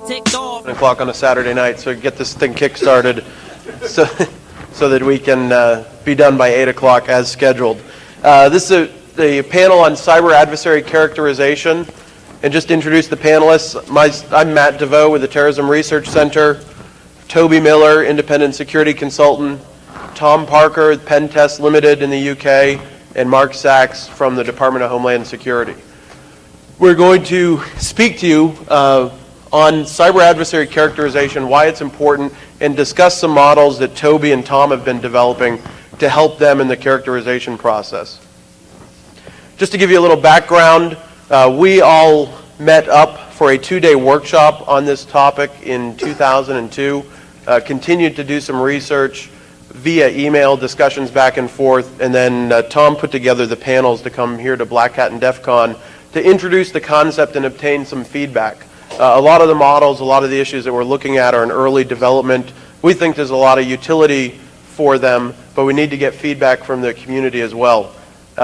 ticked off. 1 o'clock on a Saturday night, so get this thing kick-started so that we can be done by 8 o'clock as scheduled. This is the panel on cyber adversary characterization. And just to introduce the panelists, I'm Matt Devost with the Terrorism Research Center, Toby Miller, independent security consultant, Tom Parker, Pen Test Limited in the UK, and Mark Sachs from the Department of Homeland Security. We're going to speak to you on cyber adversary characterization, why it's important, and discuss some models that Toby and Tom have been developing to help them in the characterization process. Just to give you a little background, we all met up for a 2-day workshop on this topic in 2002, continued to do some research via email, discussions back and forth, and then Tom put together the panels to come here to Black Hat and DEF CON to introduce the concept and obtain some feedback. A lot of the models, a lot of the issues that we're looking at are in early development. We think there's a lot of utility for them, but we need to get feedback from the community as well.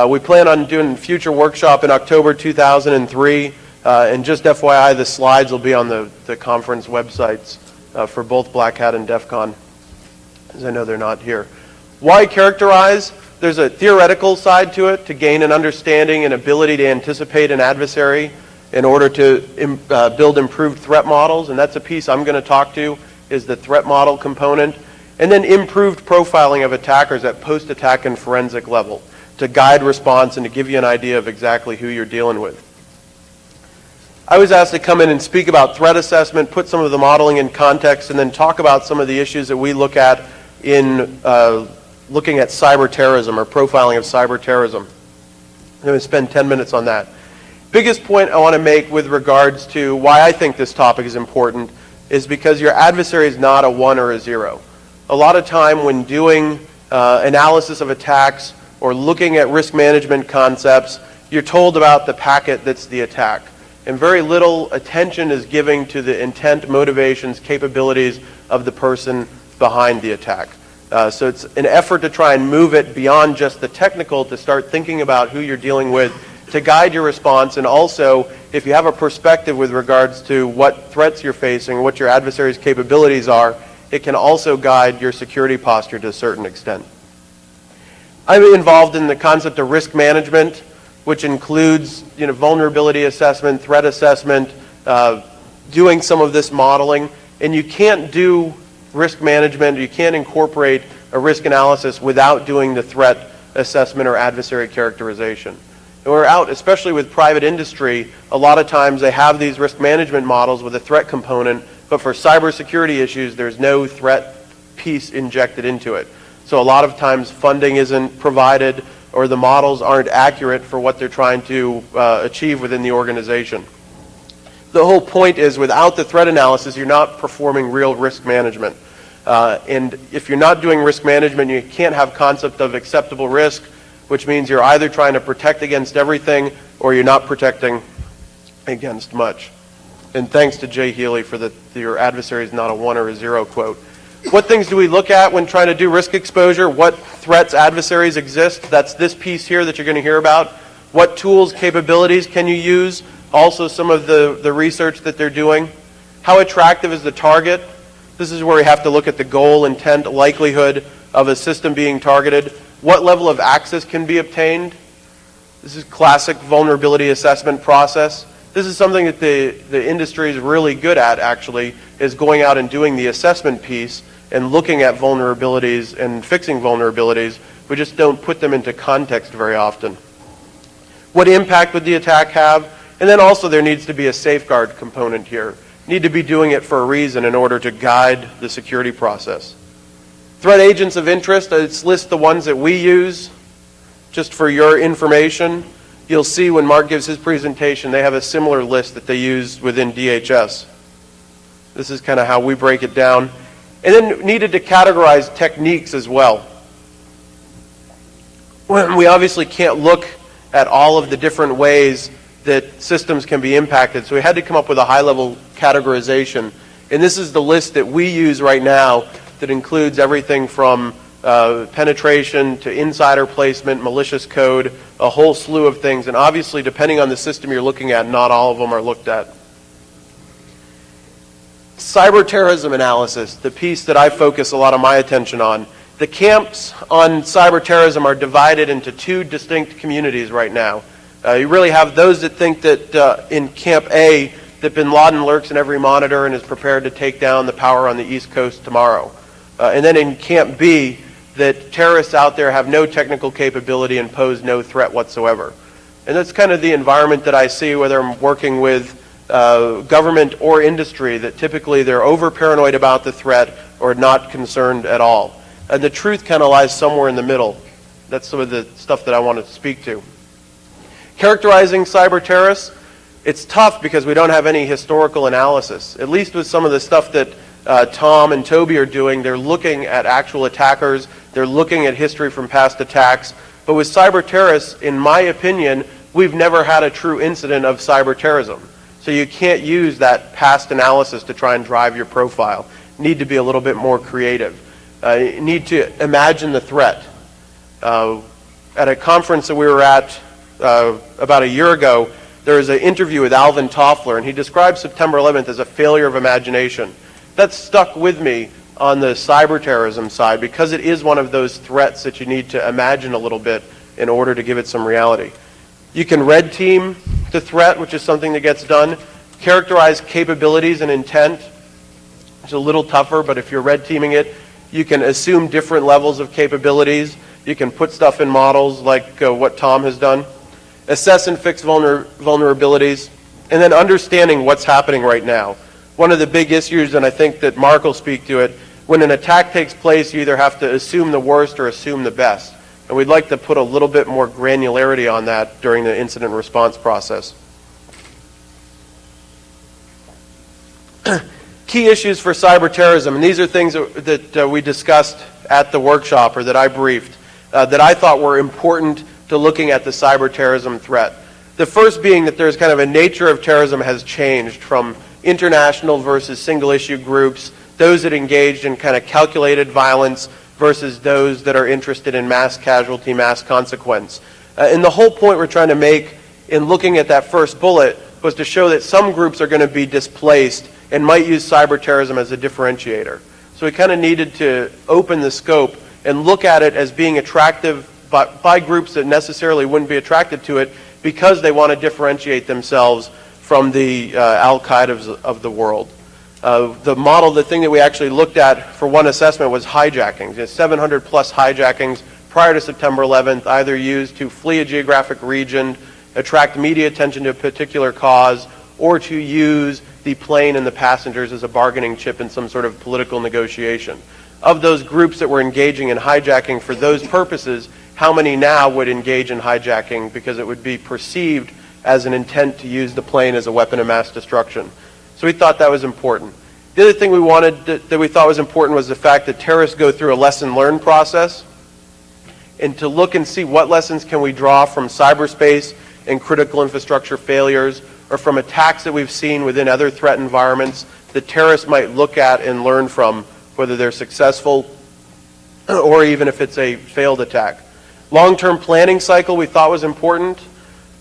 We plan on doing a future workshop in October 2003, and just FYI, the slides will be on the conference websites for both Black Hat and DEF CON, as I know they're not here. Why characterize? There's a theoretical side to it, to gain an understanding and ability to anticipate an adversary in order to build improved threat models, and that's a piece I'm going to talk to, is the threat model component, and then improved profiling of attackers at post-attack and forensic level to guide response and to give you an idea of exactly who you're dealing with. I was asked to come in and speak about threat assessment, put some of the modeling in context, and then talk about some of the issues that we look at in looking at cyber terrorism or profiling of cyber terrorism. I'm going to spend 10 minutes on that. Biggest point I want to make with regards to why I think this topic is important is because your adversary is not a 1 or a 0. A lot of time when doing analysis of attacks or looking at risk management concepts, you're told about the packet that's the attack. And very little attention is given to the intent, motivations, capabilities of the person behind the attack. So it's an effort to try and move it beyond just the technical to start thinking about who you're dealing with to guide your response, and also if you have a perspective with regards to what threats you're facing, what your adversary's capabilities are, it can also guide your security posture to a certain extent. I'm involved in the concept of risk management, which includes vulnerability assessment, threat assessment, doing some of this modeling, and you can't do risk management, you can't incorporate a risk analysis without doing the threat assessment or adversary characterization. And we're out, especially with private industry, a lot of times they have these risk management models with a threat component, but for cybersecurity issues, there's no threat piece injected into it. So a lot of times funding isn't provided or the models aren't accurate for what they're trying to achieve within the organization. The whole point is without the threat analysis, you're not performing real risk management. And if you're not doing risk management, you can't have concept of acceptable risk, which means you're either trying to protect against everything or you're not protecting against much. And thanks to Jay Healy for your adversary is not a 1 or a 0 quote. What things do we look at when trying to do risk exposure? What threats, adversaries exist? That's this piece here that you're going to hear about. What tools, capabilities can you use? Also some of the research that they're doing. How attractive is the target? This is where we have to look at the goal, intent, likelihood of a system being targeted. What level of access can be obtained? This is classic vulnerability assessment process. This is something that the industry is really good at, actually, is going out and doing the assessment piece and looking at vulnerabilities and fixing vulnerabilities. We just don't put them into context very often. What impact would the attack have? And then also there needs to be a safeguard component here. Need to be doing it for a reason in order to guide the security process. Threat agents of interest, it's lists the ones that we use just for your information. You'll see when Mark gives his presentation, they have a similar list that they use within DHS. This is kind of how we break it down. And then needed to categorize techniques as well. We obviously can't look at all of the different ways that systems can be impacted, so we had to come up with a high-level categorization. And this is the list that we use right now that includes everything from penetration to insider placement, malicious code, a whole slew of things. And obviously, depending on the system you're looking at, not all of them are looked at. Cyber terrorism analysis, the piece that I focus a lot of my attention on. The camps on cyber terrorism are divided into two distinct communities right now. You really have those that think that in Camp A, that bin Laden lurks in every monitor and is prepared to take down the power on the East Coast tomorrow. And then in Camp B, that terrorists out there have no technical capability and pose no threat whatsoever. And that's kind of the environment that I see, whether I'm working with government or industry, that typically they're over-paranoid about the threat or not concerned at all. And the truth kind of lies somewhere in the middle. That's some of the stuff that I want to speak to. Characterizing cyber terrorists, it's tough because we don't have any historical analysis. At least with some of the stuff that Tom and Toby are doing, they're looking at actual attackers, they're looking at history from past attacks. But with cyber terrorists, in my opinion, we've never had a true incident of cyber terrorism. So you can't use that past analysis to try and drive your profile. You need to be a little bit more creative. You need to imagine the threat. At a conference that we were at about a year ago, there was an interview with Alvin Toffler, and he described September 11th as a failure of imagination. That stuck with me on the cyber terrorism side because it is one of those threats that you need to imagine a little bit in order to give it some reality. You can red team the threat, which is something that gets done. Characterize capabilities and intent. It's a little tougher, but if you're red teaming it, you can assume different levels of capabilities. You can put stuff in models like what Tom has done. Assess and fix vulnerabilities. And then understanding what's happening right now. One of the big issues, and I think that Mark will speak to it, when an attack takes place, you either have to assume the worst or assume the best. And we'd like to put a little bit more granularity on that during the incident response process. Key issues for cyber terrorism, and these are things that we discussed at the workshop or that I briefed, that I thought were important to looking at the cyber terrorism threat. The first being that there's kind of a nature of terrorism has changed from international versus single issue groups, those that engaged in kind of calculated violence versus those that are interested in mass casualty, mass consequence. And the whole point we're trying to make in looking at that first bullet was to show that some groups are going to be displaced and might use cyber terrorism as a differentiator. So we kind of needed to open the scope and look at it as being attractive by groups that necessarily wouldn't be attracted to it because they want to differentiate themselves from the Al-Qaeda's of the world. The model, the thing that we actually looked at for one assessment was hijackings. 700 plus hijackings prior to September 11th, either used to flee a geographic region, attract media attention to a particular cause, or to use the plane and the passengers as a bargaining chip in some sort of political negotiation. Of those groups that were engaging in hijacking for those purposes, how many now would engage in hijacking because it would be perceived as an intent to use the plane as a weapon of mass destruction? So we thought that was important. The other thing we wanted that we thought was important was the fact that terrorists go through a lesson learned process, and to look and see what lessons can we draw from cyberspace and critical infrastructure failures, or from attacks that we've seen within other threat environments that terrorists might look at and learn from, whether they're successful or even if it's a failed attack. Long-term planning cycle we thought was important.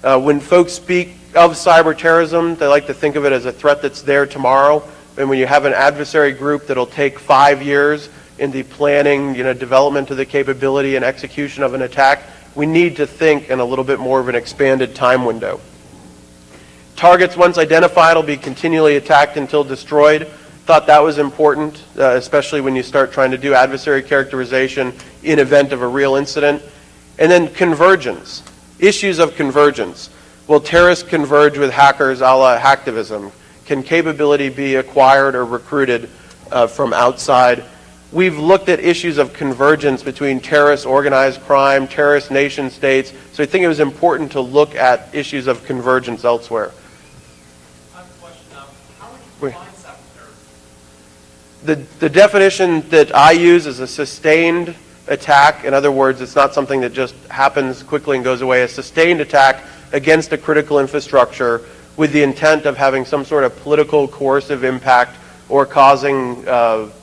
When folks speak of cyber terrorism, they like to think of it as a threat that's there tomorrow. And when you have an adversary group that'll take 5 years in the planning, development of the capability and execution of an attack, we need to think in a little bit more of an expanded time window. Targets, once identified, will be continually attacked until destroyed. Thought that was important, especially when you start trying to do adversary characterization in event of a real incident. And then convergence, issues of convergence. Will terrorists converge with hackers a la hacktivism? Can capability be acquired or recruited from outside? We've looked at issues of convergence between terrorist organized crime, terrorist nation states, so I think it was important to look at issues of convergence elsewhere. I have a question now. How would you define cyber terrorism? The definition that I use is a sustained attack. In other words, it's not something that just happens quickly and goes away. A sustained attack against a critical infrastructure with the intent of having some sort of political coercive impact or causing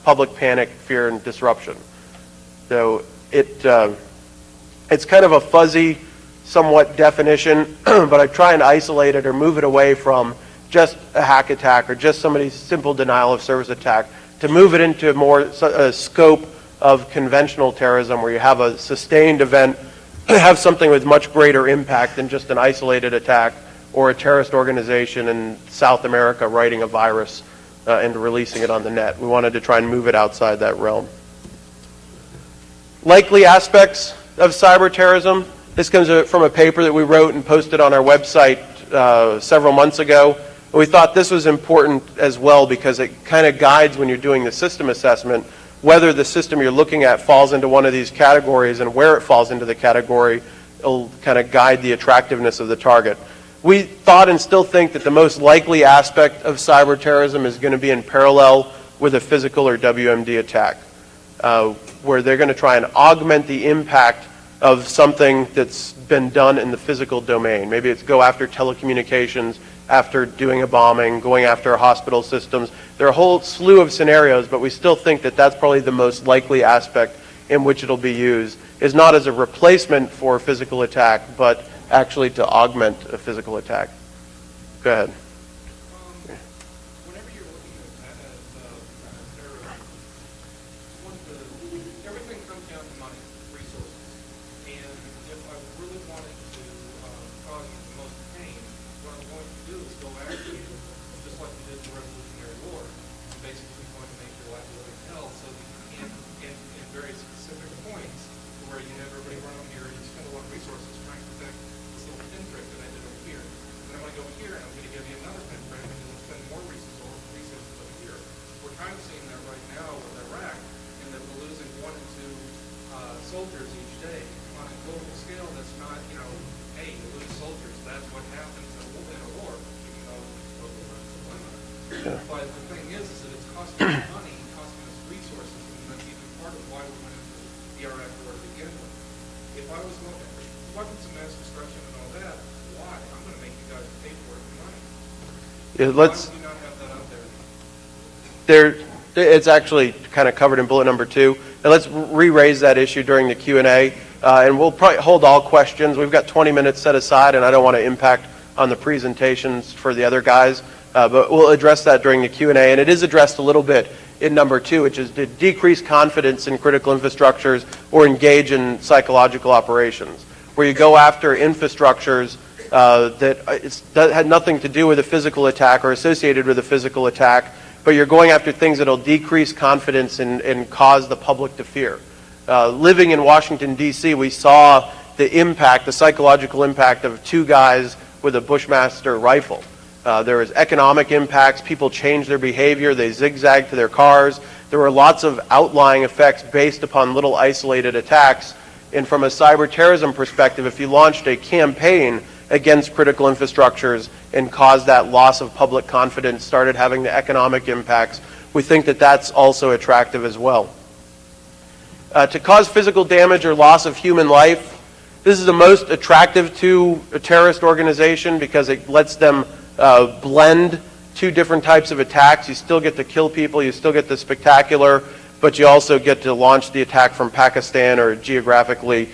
public panic, fear, and disruption. So it's kind of a fuzzy, somewhat definition, but I try and isolate it or move it away from just a hack attack or just somebody's simple denial of service attack, to move it into more a scope of conventional terrorism where you have a sustained event, have something with much greater impact than just an isolated attack or a terrorist organization in South America writing a virus and releasing it on the net. We wanted to try and move it outside that realm. Likely aspects of cyber terrorism. This comes from a paper that we wrote and posted on our website several months ago. And we thought this was important as well because it kind of guides when you're doing the system assessment whether the system you're looking at falls into one of these categories, and where it falls into the category will kind of guide the attractiveness of the target. We thought and still think that the most likely aspect of cyber terrorism is going to be in parallel with a physical or WMD attack, where they're going to try and augment the impact of something that's been done in the physical domain. Maybe it's go after telecommunications, after doing a bombing, going after hospital systems. There are a whole slew of scenarios, but we still think that that's probably the most likely aspect in which it'll be used, is not as a replacement for a physical attack, but actually to augment a physical attack. Go ahead. Whenever you're looking at terrorism, everything comes down to money, resources. And if I really wanted to cause you the most pain, what I'm going to do is go after you, just like we did in the Revolutionary War. I'm basically going to make your life a living hell so that you can't, in very specific points, where you have everybody run over here and you spend a lot of resources trying to protect this little pinprick that I did over here. And I'm going to go here and I'm going to give you another pinprick and you'll spend more resources over here. We're kind of seeing that right now with Iraq, and that we're losing 1 and 2 soldiers each day. On a global scale, that's not, hey, you lose soldiers, that's what happens in a war, even though it's totally not the blame on it. But the thing is that it's costing us money, costing us resources, and that's even part of why we went into the Iraq war to begin with. If I was weapons of mass destruction and all that, why? I'm going to make you guys pay for it with money. Yeah, Why do you not have that out there? It's actually kind of covered in bullet number 2. And let's re-raise that issue during the Q&A. And we'll probably hold all questions. We've got 20 minutes set aside, and I don't want to impact on the presentations for the other guys. But we'll address that during the Q&A. And it is addressed a little bit in number 2, which is to decrease confidence in critical infrastructures or engage in psychological operations, where you go after infrastructures that had nothing to do with a physical attack or associated with a physical attack, but you're going after things that will decrease confidence and cause the public to fear. Living in Washington, D.C., we saw the psychological impact of 2 guys with a Bushmaster rifle. There was economic impacts. People changed their behavior. They zigzagged to their cars. There were lots of outlying effects based upon little isolated attacks. And from a cyber terrorism perspective, if you launched a campaign against critical infrastructures and caused that loss of public confidence, started having the economic impacts, we think that that's also attractive as well. To cause physical damage or loss of human life, this is the most attractive to a terrorist organization because it lets them blend 2 different types of attacks. You still get to kill people, you still get the spectacular, but you also get to launch the attack from Pakistan or geographically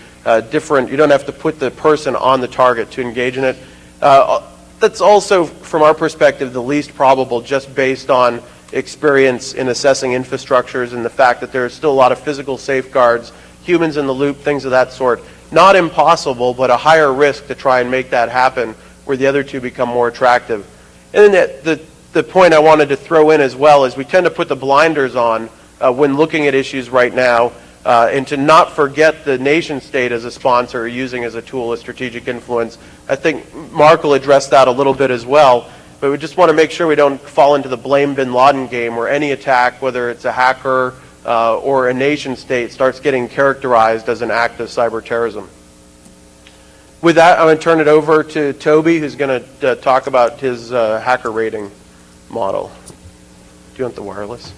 different. You don't have to put the person on the target to engage in it. That's also, from our perspective, the least probable, just based on experience in assessing infrastructures and the fact that there are still a lot of physical safeguards, humans in the loop, things of that sort. Not impossible, but a higher risk to try and make that happen, where the other 2 become more attractive. And then the point I wanted to throw in as well is we tend to put the blinders on when looking at issues right now, and to not forget the nation state as a sponsor or using as a tool of strategic influence. I think Mark will address that a little bit as well, but we just want to make sure we don't fall into the blame bin Laden game where any attack, whether it's a hacker or a nation state, starts getting characterized as an act of cyber terrorism. With that, I'm going to turn it over to Toby, who's going to talk about his hacker rating model. Do you want the wireless?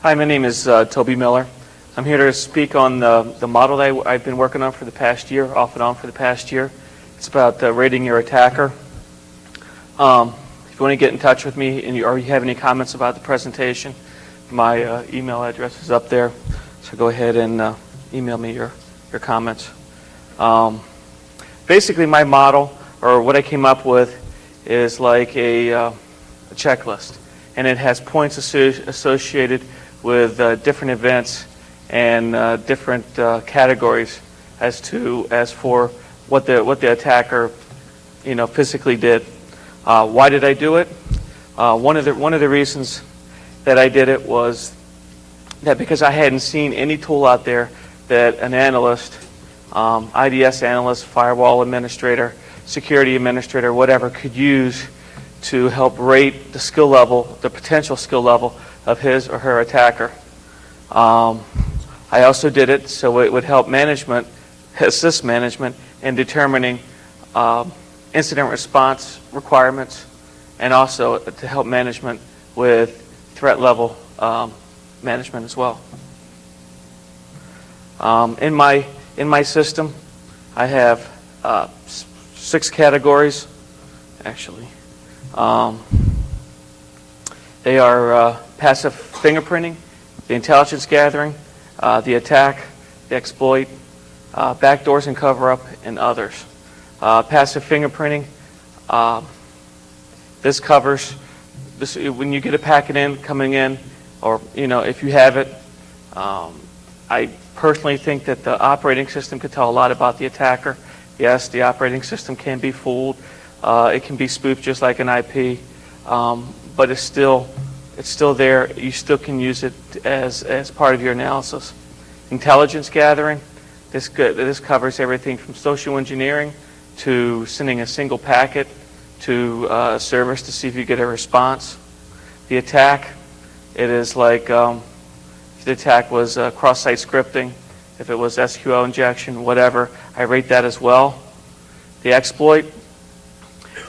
Hi, my name is Toby Miller. I'm here to speak on the model that I've been working on for the past year, off and on for the past year. It's about rating your attacker. If you want to get in touch with me or you have any comments about the presentation, my email address is up there. So go ahead and email me your comments. Basically, my model, or what I came up with, is like a checklist. And it has points associated with different events and different categories as for what the attacker, physically did. Why did I do it? One of the reasons that I did it was that because I hadn't seen any tool out there that an analyst, IDS analyst, firewall administrator, security administrator, whatever, could use to help rate the skill level, the potential skill level of his or her attacker. I also did it so it would help management, assist management in determining incident response requirements, and also to help management with threat level management as well. In my system, I have 6 categories, actually. They are passive fingerprinting, the intelligence gathering, the attack, the exploit, backdoors and cover-up, and others. Passive fingerprinting, this covers this when you get a packet coming in, or if you have it. I personally think that the operating system could tell a lot about the attacker. Yes, the operating system can be fooled. It can be spoofed just like an IP, but it's still there. You still can use it as part of your analysis. Intelligence gathering, this covers everything from social engineering to sending a single packet to a service to see if you get a response. The attack, it is like if the attack was cross-site scripting, if it was SQL injection, whatever, I rate that as well. The exploit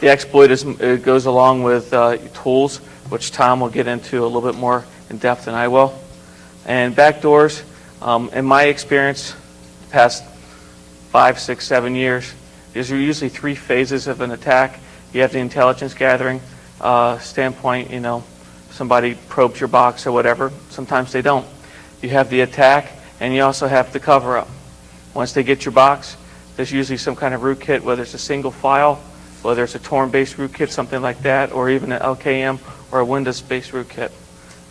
it goes along with tools, which Tom will get into a little bit more in depth than I will. And backdoors, in my experience, the past 5, 6, 7 years, there's usually 3 phases of an attack. You have the intelligence gathering standpoint, somebody probes your box or whatever. Sometimes they don't. You have the attack, and you also have the cover-up. Once they get your box, there's usually some kind of rootkit, whether it's a single file, whether it's a Torn-based rootkit, something like that, or even an LKM or a Windows-based rootkit.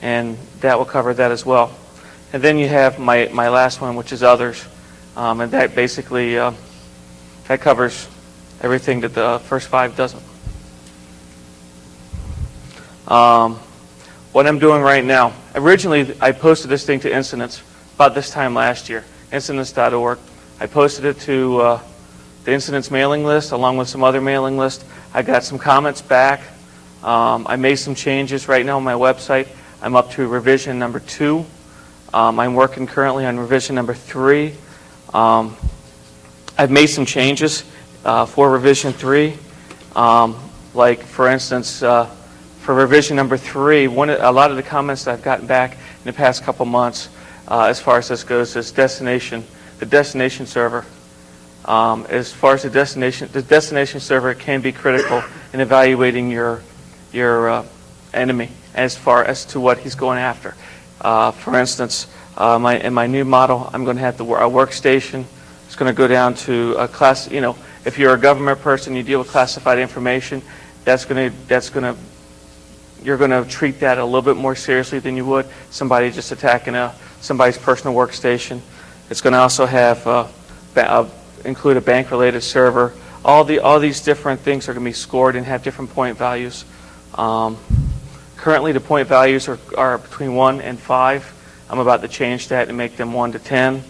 And that will cover that as well. And then you have my last one, which is others. And that basically, that covers everything that the first 5 doesn't. What I'm doing right now, originally I posted this thing to Incidents about this time last year, incidents.org. I posted it to the Incidents mailing list along with some other mailing lists. I got some comments back. I made some changes right now on my website. I'm up to revision number 2. I'm working currently on revision number 3. I've made some changes for revision 3. Like, for instance, for revision number 3, a lot of the comments that I've gotten back in the past couple months, as far as this goes, is the destination server. As far as the destination server can be critical in evaluating your enemy as far as to what he's going after. For instance, in my new model, I'm going to have a workstation. It's going to go down to a class. If you're a government person, you deal with classified information. You're going to treat that a little bit more seriously than you would somebody just attacking somebody's personal workstation. It's going to also have include a bank-related server. All these different things are going to be scored and have different point values. Currently, the point values are between 1 and 5. I'm about to change that and make them 1 to 10.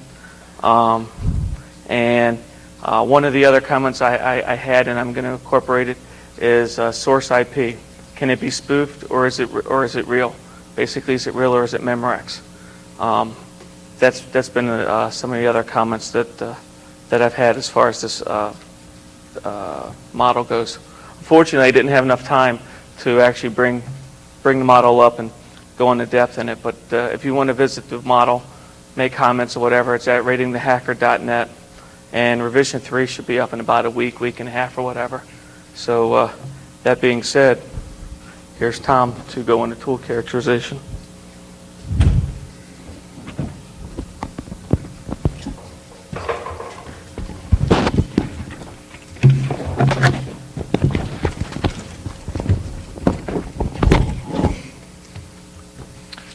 And one of the other comments I had, and I'm going to incorporate it, is source IP. Can it be spoofed, or is it real? Basically, is it real or is it Memorex? That's been some of the other comments that I've had as far as this model goes. Unfortunately, I didn't have enough time to actually bring the model up and go into depth in it. But if you want to visit the model, make comments or whatever, it's at ratingthehacker.net. And revision 3 should be up in about a week, week and a half or whatever. So that being said, here's Tom to go into tool characterization.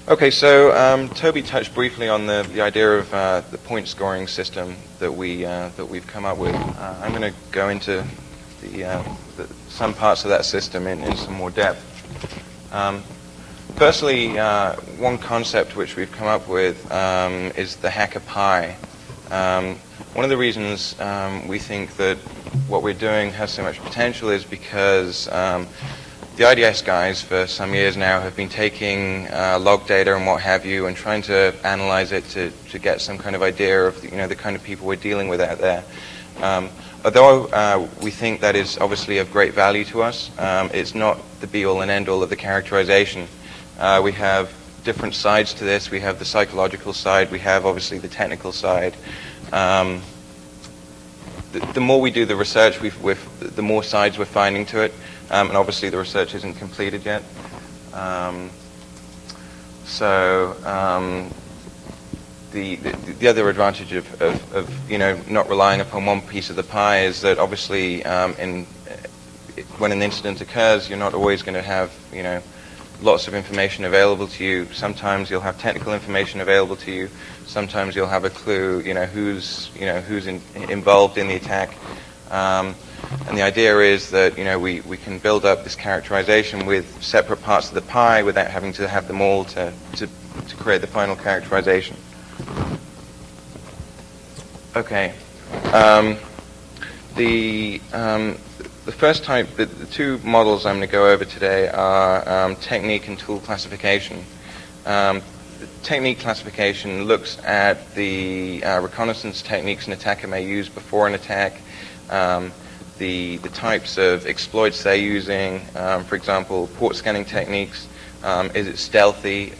Okay, so Toby touched briefly on the idea of the point scoring system that we've come up with. I'm going to go into some parts of that system in some more depth. Firstly, one concept which we've come up with is the hacker pie. One of the reasons we think that what we're doing has so much potential is because the IDS guys for some years now have been taking log data and what have you and trying to analyze it to get some kind of idea of the kind of people we're dealing with out there. Although we think that is obviously of great value to us, it's not the be-all and end-all of the characterization. We have different sides to this. We have the psychological side. We have obviously the technical side. The more we do the research, the more sides we're finding to it. And obviously the research isn't completed yet. The other advantage of not relying upon one piece of the pie is that obviously when an incident occurs, you're not always going to have lots of information available to you. Sometimes you'll have technical information available to you. Sometimes you'll have a clue who's involved in the attack. And the idea is that we can build up this characterization with separate parts of the pie without having to have them all to create the final characterization. Okay. The first type, the two models I'm going to go over today are technique and tool classification. Technique classification looks at the reconnaissance techniques an attacker may use before an attack. The types of exploits they're using, for example, port scanning techniques. Is it stealthy,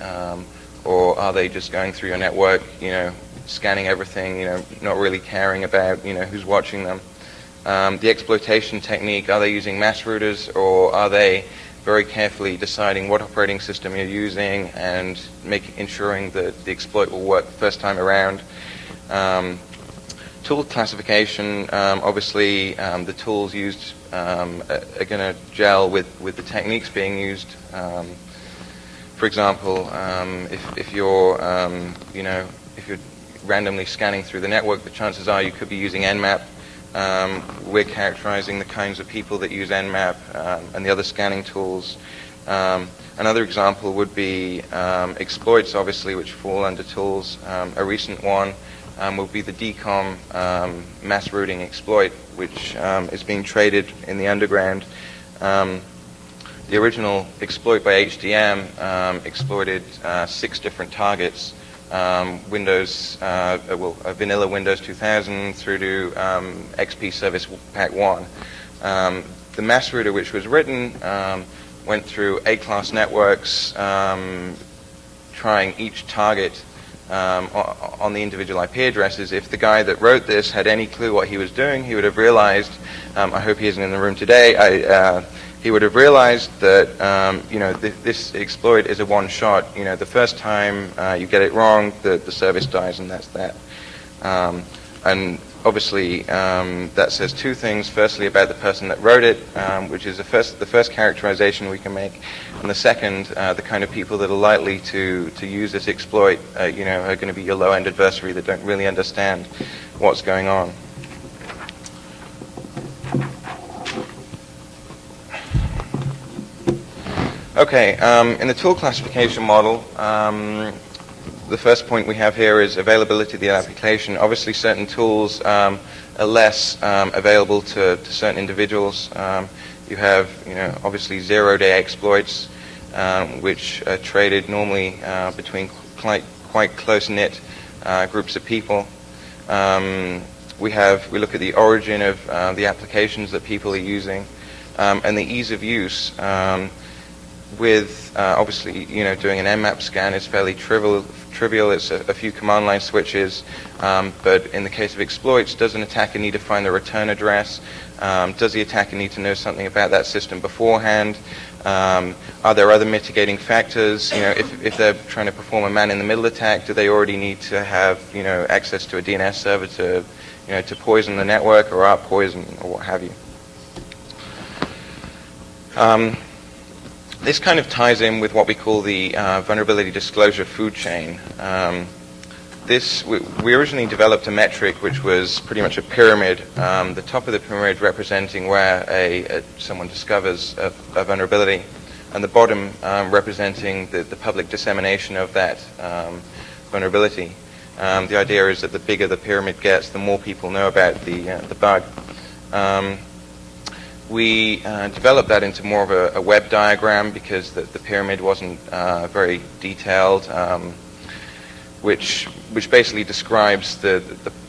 or are they just going through your network, scanning everything, not really caring about, who's watching them? The exploitation technique, are they using mass routers, or are they very carefully deciding what operating system you're using and ensuring that the exploit will work the first time around? Tool classification, obviously the tools used are going to gel with the techniques being used. For example, if you're randomly scanning through the network, the chances are you could be using Nmap. We're characterizing the kinds of people that use Nmap and the other scanning tools. Another example would be exploits, obviously, which fall under tools. A recent one will be the DCOM mass routing exploit, which is being traded in the underground. The original exploit by HDM exploited 6 different targets, vanilla Windows 2000 through to XP Service Pack 1. The mass router which was written went through A-class networks, trying each target on the individual IP addresses. If the guy that wrote this had any clue what he was doing, he would have realized, I hope he isn't in the room today, he would have realized that this exploit is a one-shot. The first time you get it wrong, the service dies, and that's that. And obviously, that says two things. Firstly, about the person that wrote it, which is the first characterization we can make, and the second, the kind of people that are likely to use this exploit, are going to be your low-end adversary that don't really understand what's going on. Okay, in the tool classification model, the first point we have here is availability of the application. Obviously, certain tools are less available to certain individuals. You have, obviously zero-day exploits, which are traded normally between quite close-knit groups of people. We look at the origin of the applications that people are using, and the ease of use. with obviously, doing an Nmap scan is fairly trivial. It's a few command line switches, but in the case of exploits, does an attacker need to find the return address? Does the attacker need to know something about that system beforehand? Are there other mitigating factors? If they're trying to perform a man-in-the-middle attack, do they already need to have access to a DNS server to poison the network or out poison or what have you? This kind of ties in with what we call the vulnerability disclosure food chain. We originally developed a metric which was pretty much a pyramid. The top of the pyramid representing where someone discovers a vulnerability, and the bottom representing the public dissemination of that vulnerability. The idea is that the bigger the pyramid gets, the more people know about the bug. We developed that into more of a web diagram because the pyramid wasn't very detailed, which basically describes the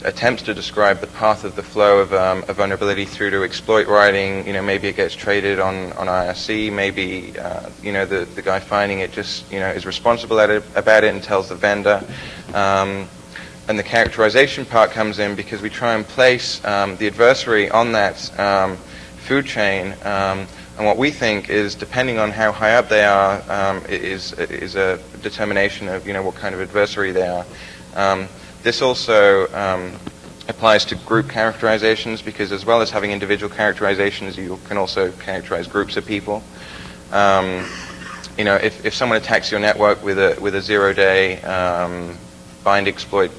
attempts to describe the path of the flow of a vulnerability through to exploit writing. Maybe it gets traded on IRC. Maybe the guy finding it just is responsible about it and tells the vendor. And the characterization part comes in because we try and place the adversary on that food chain, and what we think is, depending on how high up they are, is a determination of what kind of adversary they are. This also applies to group characterizations, because as well as having individual characterizations, you can also characterize groups of people. If someone attacks your network with a 0-day bind exploit,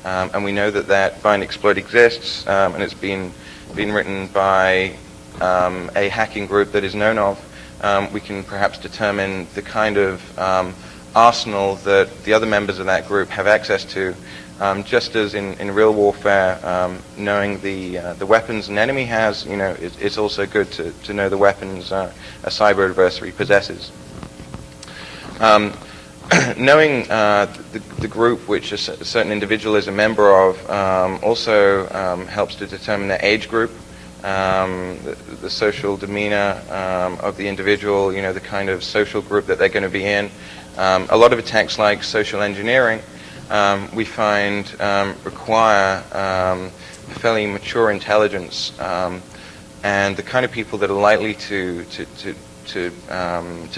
and we know that bind exploit exists, and it's been written by a hacking group that is known of, we can perhaps determine the kind of arsenal that the other members of that group have access to, just as in real warfare, knowing the weapons an enemy has, it's also good to know the weapons a cyber adversary possesses. Knowing the group which a certain individual is a member of also helps to determine their age group, the social demeanor of the individual, the kind of social group that they're going to be in. A lot of attacks like social engineering we find require fairly mature intelligence, and the kind of people that are likely to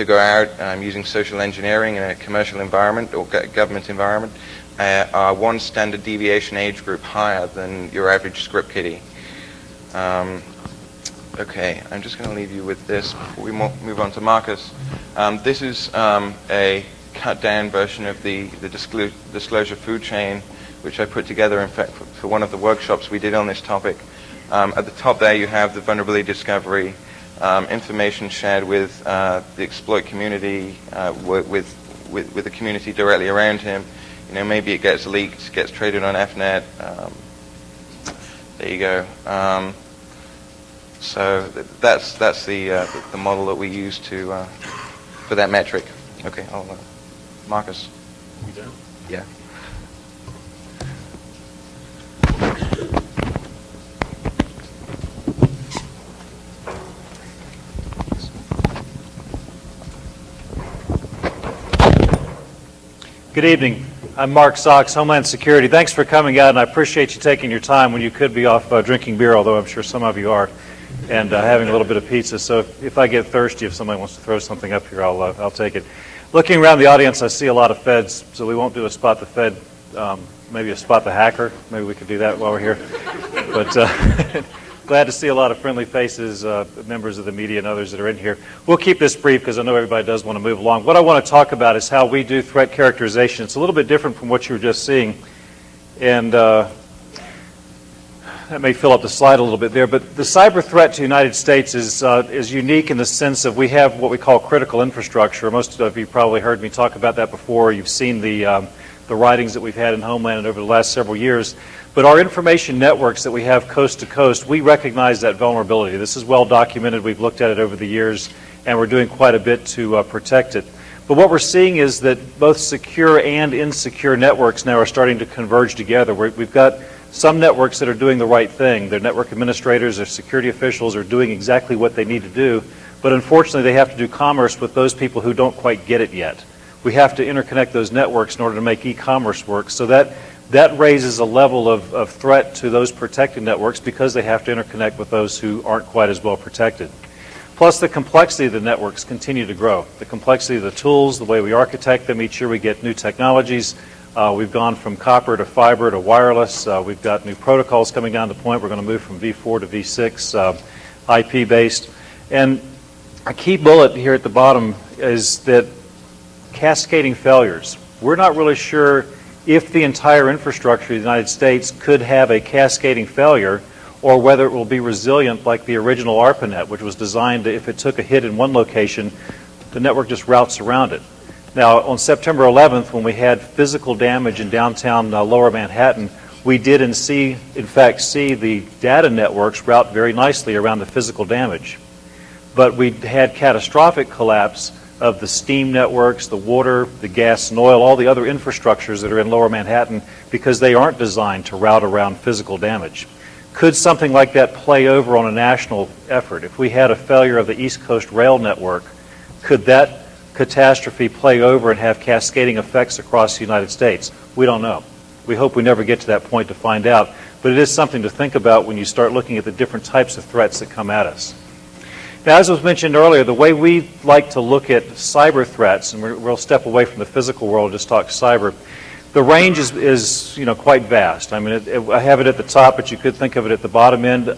go out using social engineering in a commercial environment or government environment are one standard deviation age group higher than your average script kiddie. Okay, I'm just going to leave you with this before we move on to Marcus. This is a cut-down version of the disclosure food chain, which I put together, in fact, for one of the workshops we did on this topic. At the top there, you have the vulnerability discovery, information shared with the exploit community, with the community directly around him. Maybe it gets leaked, gets traded on FNet. There you go. So that's the model that we use for that metric. Okay, Marcus. You done? Yeah. Good evening. I'm Mark Sachs, Homeland Security. Thanks for coming out, and I appreciate you taking your time when you could be off drinking beer, although I'm sure some of you are, and having a little bit of pizza. So if I get thirsty, if somebody wants to throw something up here, I'll take it. Looking around the audience, I see a lot of feds, so we won't do a spot the Fed, maybe a spot the hacker. Maybe we could do that while we're here. But glad to see a lot of friendly faces, members of the media and others that are in here. We'll keep this brief because I know everybody does want to move along. What I want to talk about is how we do threat characterization. It's a little bit different from what you were just seeing, and that may fill up the slide a little bit there. But the cyber threat to the United States is unique in the sense of we have what we call critical infrastructure. Most of you probably heard me talk about that before. You've seen the writings that we've had in Homeland and over the last several years. But our information networks that we have coast to coast, we recognize that vulnerability. This is well documented. We've looked at it over the years, and we're doing quite a bit to protect it. But what we're seeing is that both secure and insecure networks now are starting to converge together. We've got some networks that are doing the right thing. Their network administrators, their security officials are doing exactly what they need to do. But unfortunately, they have to do commerce with those people who don't quite get it yet. We have to interconnect those networks in order to make e-commerce work. So that raises a level of threat to those protected networks because they have to interconnect with those who aren't quite as well protected. Plus, the complexity of the networks continue to grow. The complexity of the tools, the way we architect them, each year we get new technologies. We've gone from copper to fiber to wireless. We've got new protocols coming down the point. We're going to move from V4 to V6, IP-based. And a key bullet here at the bottom is that cascading failures. We're not really sure if the entire infrastructure of the United States could have a cascading failure or whether it will be resilient like the original ARPANET, which was designed to, if it took a hit in one location, the network just routes around it. Now, on September 11th, when we had physical damage in downtown Lower Manhattan, we did in fact see the data networks route very nicely around the physical damage. But we had catastrophic collapse of the steam networks, the water, the gas and oil, all the other infrastructures that are in Lower Manhattan because they aren't designed to route around physical damage. Could something like that play over on a national effort? If we had a failure of the East Coast rail network, could that catastrophe play over and have cascading effects across the United States? We don't know. We hope we never get to that point to find out. But it is something to think about when you start looking at the different types of threats that come at us. Now, as was mentioned earlier, the way we like to look at cyber threats, and we'll step away from the physical world and just talk cyber, the range is quite vast. I mean, I have it at the top, but you could think of it at the bottom end.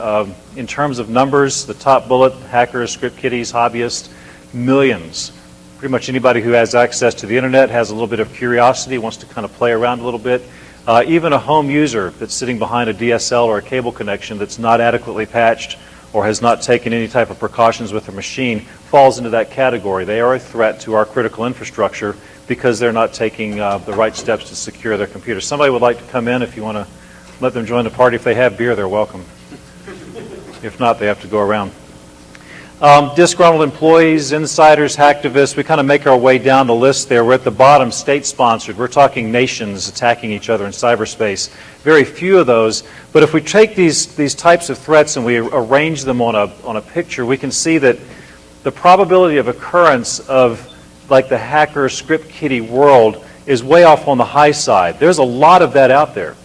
In terms of numbers, the top bullet, hackers, script kiddies, hobbyists, millions. Pretty much anybody who has access to the internet has a little bit of curiosity, wants to kind of play around a little bit. Even a home user that's sitting behind a DSL or a cable connection that's not adequately patched or has not taken any type of precautions with their machine falls into that category. They are a threat to our critical infrastructure because they're not taking the right steps to secure their computer. Somebody would like to come in. If you want to let them join the party. If they have beer, they're welcome. If not, they have to go around. Disgruntled employees, insiders, hacktivists, we kind of make our way down the list there. We're at the bottom, state-sponsored. We're talking nations attacking each other in cyberspace. Very few of those. But if we take these types of threats and we arrange them on a picture, we can see that the probability of occurrence of like the hacker script kiddie world is way off on the high side. There's a lot of that out there.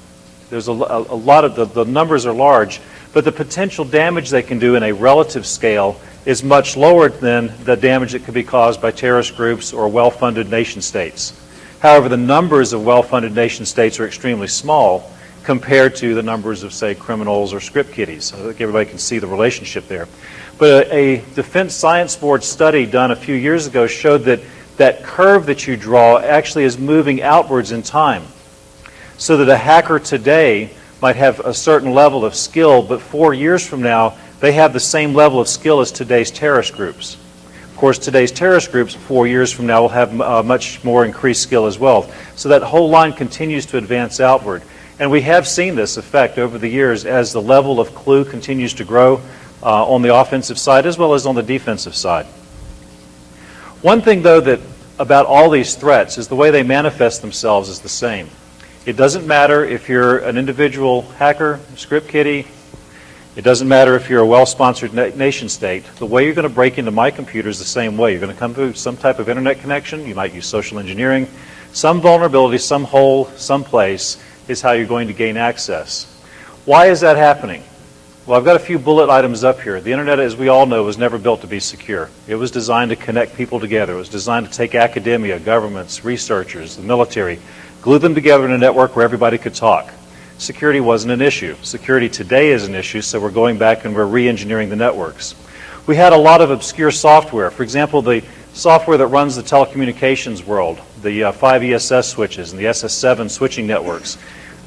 There's a lot of the numbers are large, but the potential damage they can do in a relative scale is much lower than the damage that could be caused by terrorist groups or well-funded nation states. However, the numbers of well-funded nation states are extremely small compared to the numbers of, say, criminals or script kiddies. I think everybody can see the relationship there. But a Defense Science Board study done a few years ago showed that that curve that you draw actually is moving outwards in time. So that a hacker today might have a certain level of skill, but 4 years from now, they have the same level of skill as today's terrorist groups. Of course, today's terrorist groups 4 years from now will have much more increased skill as well. So that whole line continues to advance outward. And we have seen this effect over the years as the level of clue continues to grow on the offensive side as well as on the defensive side. One thing, though, that about all these threats is the way they manifest themselves is the same. It doesn't matter if you're an individual hacker, script kiddie. It doesn't matter if you're a well-sponsored nation state. The way you're going to break into my computer is the same way. You're going to come through some type of internet connection. You might use social engineering. Some vulnerability, some hole, some place is how you're going to gain access. Why is that happening? Well, I've got a few bullet items up here. The internet, as we all know, was never built to be secure. It was designed to connect people together. It was designed to take academia, governments, researchers, the military, glue them together in a network where everybody could talk. Security wasn't an issue. Security today is an issue, so we're going back and we're re-engineering the networks. We had a lot of obscure software. For example, the software that runs the telecommunications world, the 5 ESS switches and the SS7 switching networks.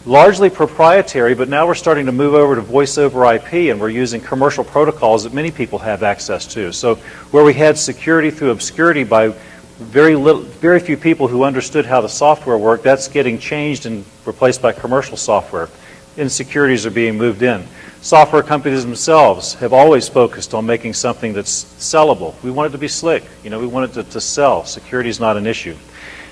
Largely proprietary, but now we're starting to move over to voice over IP, and we're using commercial protocols that many people have access to. So where we had security through obscurity by very few people who understood how the software worked, that's getting changed and replaced by commercial software. Insecurities are being moved in. Software companies themselves have always focused on making something that's sellable. We want it to be slick. We want it to sell. Security is not an issue.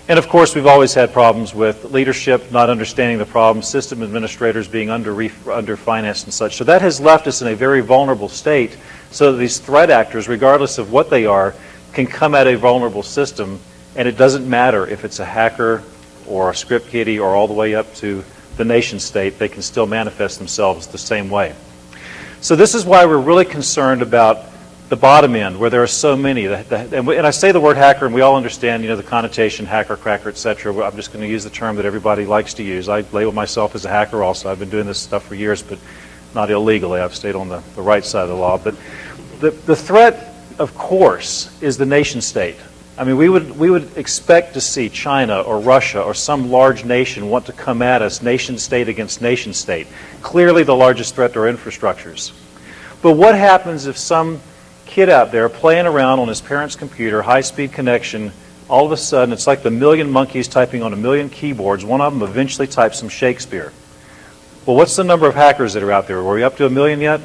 And of course, we've always had problems with leadership not understanding the problem, system administrators being underfinanced and such. So that has left us in a very vulnerable state so that these threat actors, regardless of what they are, can come at a vulnerable system, and it doesn't matter if it's a hacker or a script kiddie or all the way up to the nation state, they can still manifest themselves the same way. So this is why we're really concerned about the bottom end, where there are so many. And I say the word hacker, and we all understand, the connotation, hacker, cracker, etc. I'm just going to use the term that everybody likes to use. I label myself as a hacker also. I've been doing this stuff for years, but not illegally. I've stayed on the right side of the law. But the threat, of course, is the nation state. I mean, we would expect to see China or Russia or some large nation want to come at us, nation state against nation state. Clearly the largest threat to our infrastructures. But what happens if some kid out there playing around on his parents' computer, high-speed connection, all of a sudden it's like the million monkeys typing on a million keyboards, one of them eventually types some Shakespeare. Well, what's the number of hackers that are out there? Are we up to 1 million yet?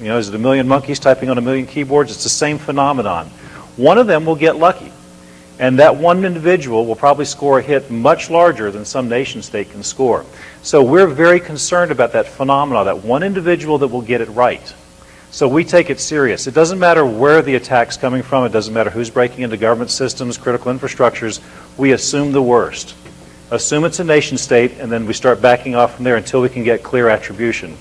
Is it a million monkeys typing on a million keyboards? It's the same phenomenon. One of them will get lucky. And that one individual will probably score a hit much larger than some nation state can score. So we're very concerned about that phenomenon, that one individual that will get it right. So we take it serious. It doesn't matter where the attack's coming from. It doesn't matter who's breaking into government systems, critical infrastructures. We assume the worst. Assume it's a nation state, and then we start backing off from there until we can get clear attribution.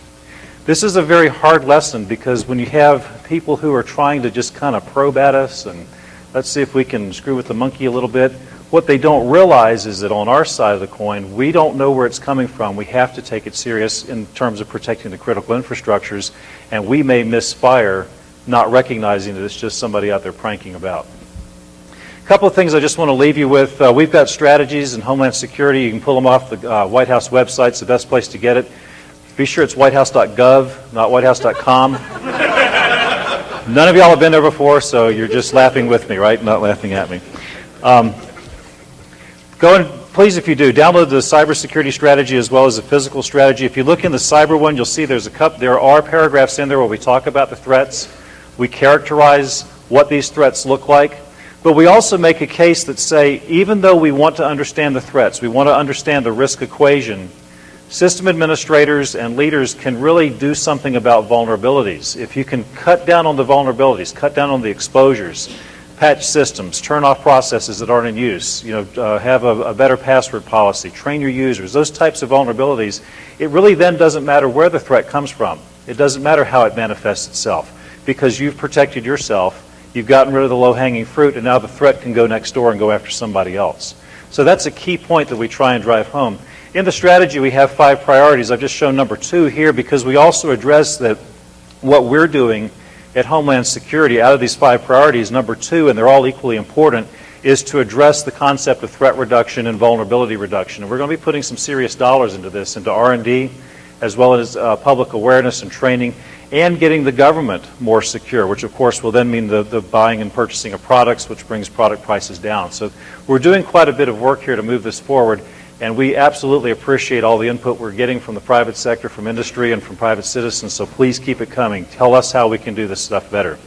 This is a very hard lesson because when you have people who are trying to just kind of probe at us and let's see if we can screw with the monkey a little bit, what they don't realize is that on our side of the coin, we don't know where it's coming from. We have to take it serious in terms of protecting the critical infrastructures, and we may misfire not recognizing that it's just somebody out there pranking about. A couple of things I just want to leave you with. We've got strategies in Homeland Security. You can pull them off the White House website. It's the best place to get it. Be sure it's whitehouse.gov, not whitehouse.com. None of y'all have been there before, so you're just laughing with me, right? Not laughing at me. Go and please, if you do, download the cybersecurity strategy as well as the physical strategy. If you look in the cyber one, you'll see there are paragraphs in there where we talk about the threats. We characterize what these threats look like. But we also make a case that say, even though we want to understand the threats, we want to understand the risk equation, system administrators and leaders can really do something about vulnerabilities. If you can cut down on the vulnerabilities, cut down on the exposures, patch systems, turn off processes that aren't in use, have a better password policy, train your users, those types of vulnerabilities, it really then doesn't matter where the threat comes from. It doesn't matter how it manifests itself because you've protected yourself, you've gotten rid of the low-hanging fruit, and now the threat can go next door and go after somebody else. So that's a key point that we try and drive home. In the strategy, we have 5 priorities. I've just shown number 2 here because we also address that what we're doing at Homeland Security out of these 5 priorities, number 2, and they're all equally important, is to address the concept of threat reduction and vulnerability reduction. And we're going to be putting some serious dollars into this, into R&D, as well as public awareness and training, and getting the government more secure, which of course will then mean the buying and purchasing of products, which brings product prices down. So we're doing quite a bit of work here to move this forward. And we absolutely appreciate all the input we're getting from the private sector, from industry, and from private citizens, so please keep it coming. Tell us how we can do this stuff better.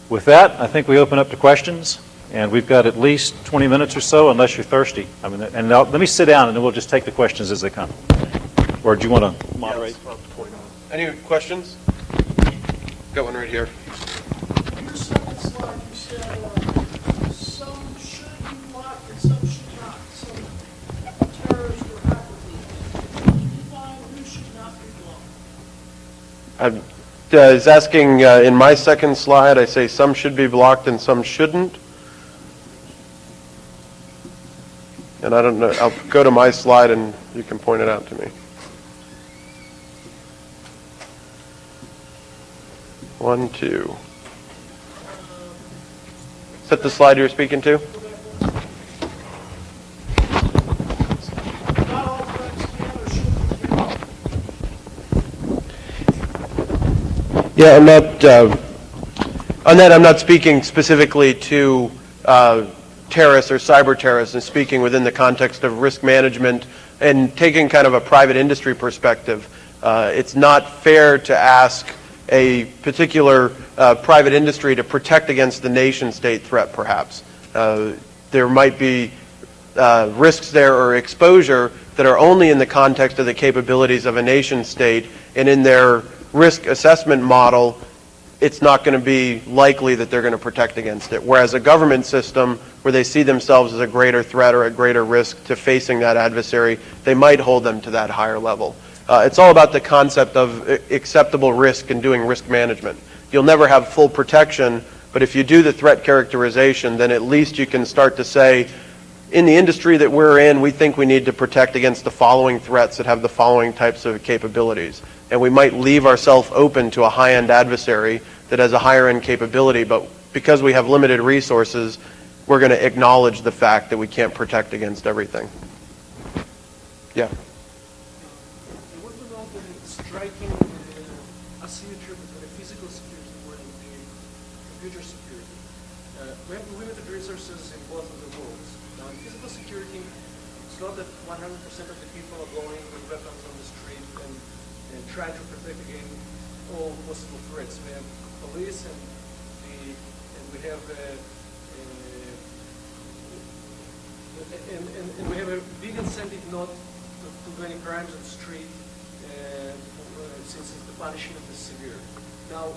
With that, I think we open up to questions, and we've got at least 20 minutes or so, unless you're thirsty. And let me sit down, and then we'll just take the questions as they come. Or do you want to moderate? Any questions? Got one right here. Your second slide, you said some should be blocked and some should not. Some terrorist or hacker groups. Can you define who should not be blocked? Is asking in my second slide, I say some should be blocked and some shouldn't. And I don't know, I'll go to my slide and you can point it out to me. 1, 2. Is that the slide you're speaking to? Not all threats can or should be blocked. Yeah, I'm not, on that I'm not speaking specifically to terrorists or cyber terrorists, and speaking within the context of risk management and taking kind of a private industry perspective. It's not fair to ask a particular private industry to protect against the nation state threat, perhaps. There might be risks there or exposure that are only in the context of the capabilities of a nation state, and in their risk assessment model, it's not going to be likely that they're going to protect against it. Whereas a government system where they see themselves as a greater threat or a greater risk to facing that adversary, they might hold them to that higher level. It's all about the concept of acceptable risk and doing risk management. You'll never have full protection, but if you do the threat characterization, then at least you can start to say, in the industry that we're in, we think we need to protect against the following threats that have the following types of capabilities. And we might leave ourselves open to a high-end adversary that has a higher-end capability, but because we have limited resources, we're going to acknowledge the fact that we can't protect against everything. Yeah. I want to know the striking asymmetry between the physical security world and the computer security. We have limited resources in both of the worlds. Now, in physical security, it's not that 100% of the people are going with weapons on the street and trying to protect against all possible threats. We have police and we have and we have a big incentive not to do any crimes on the street since the punishment is severe. Now,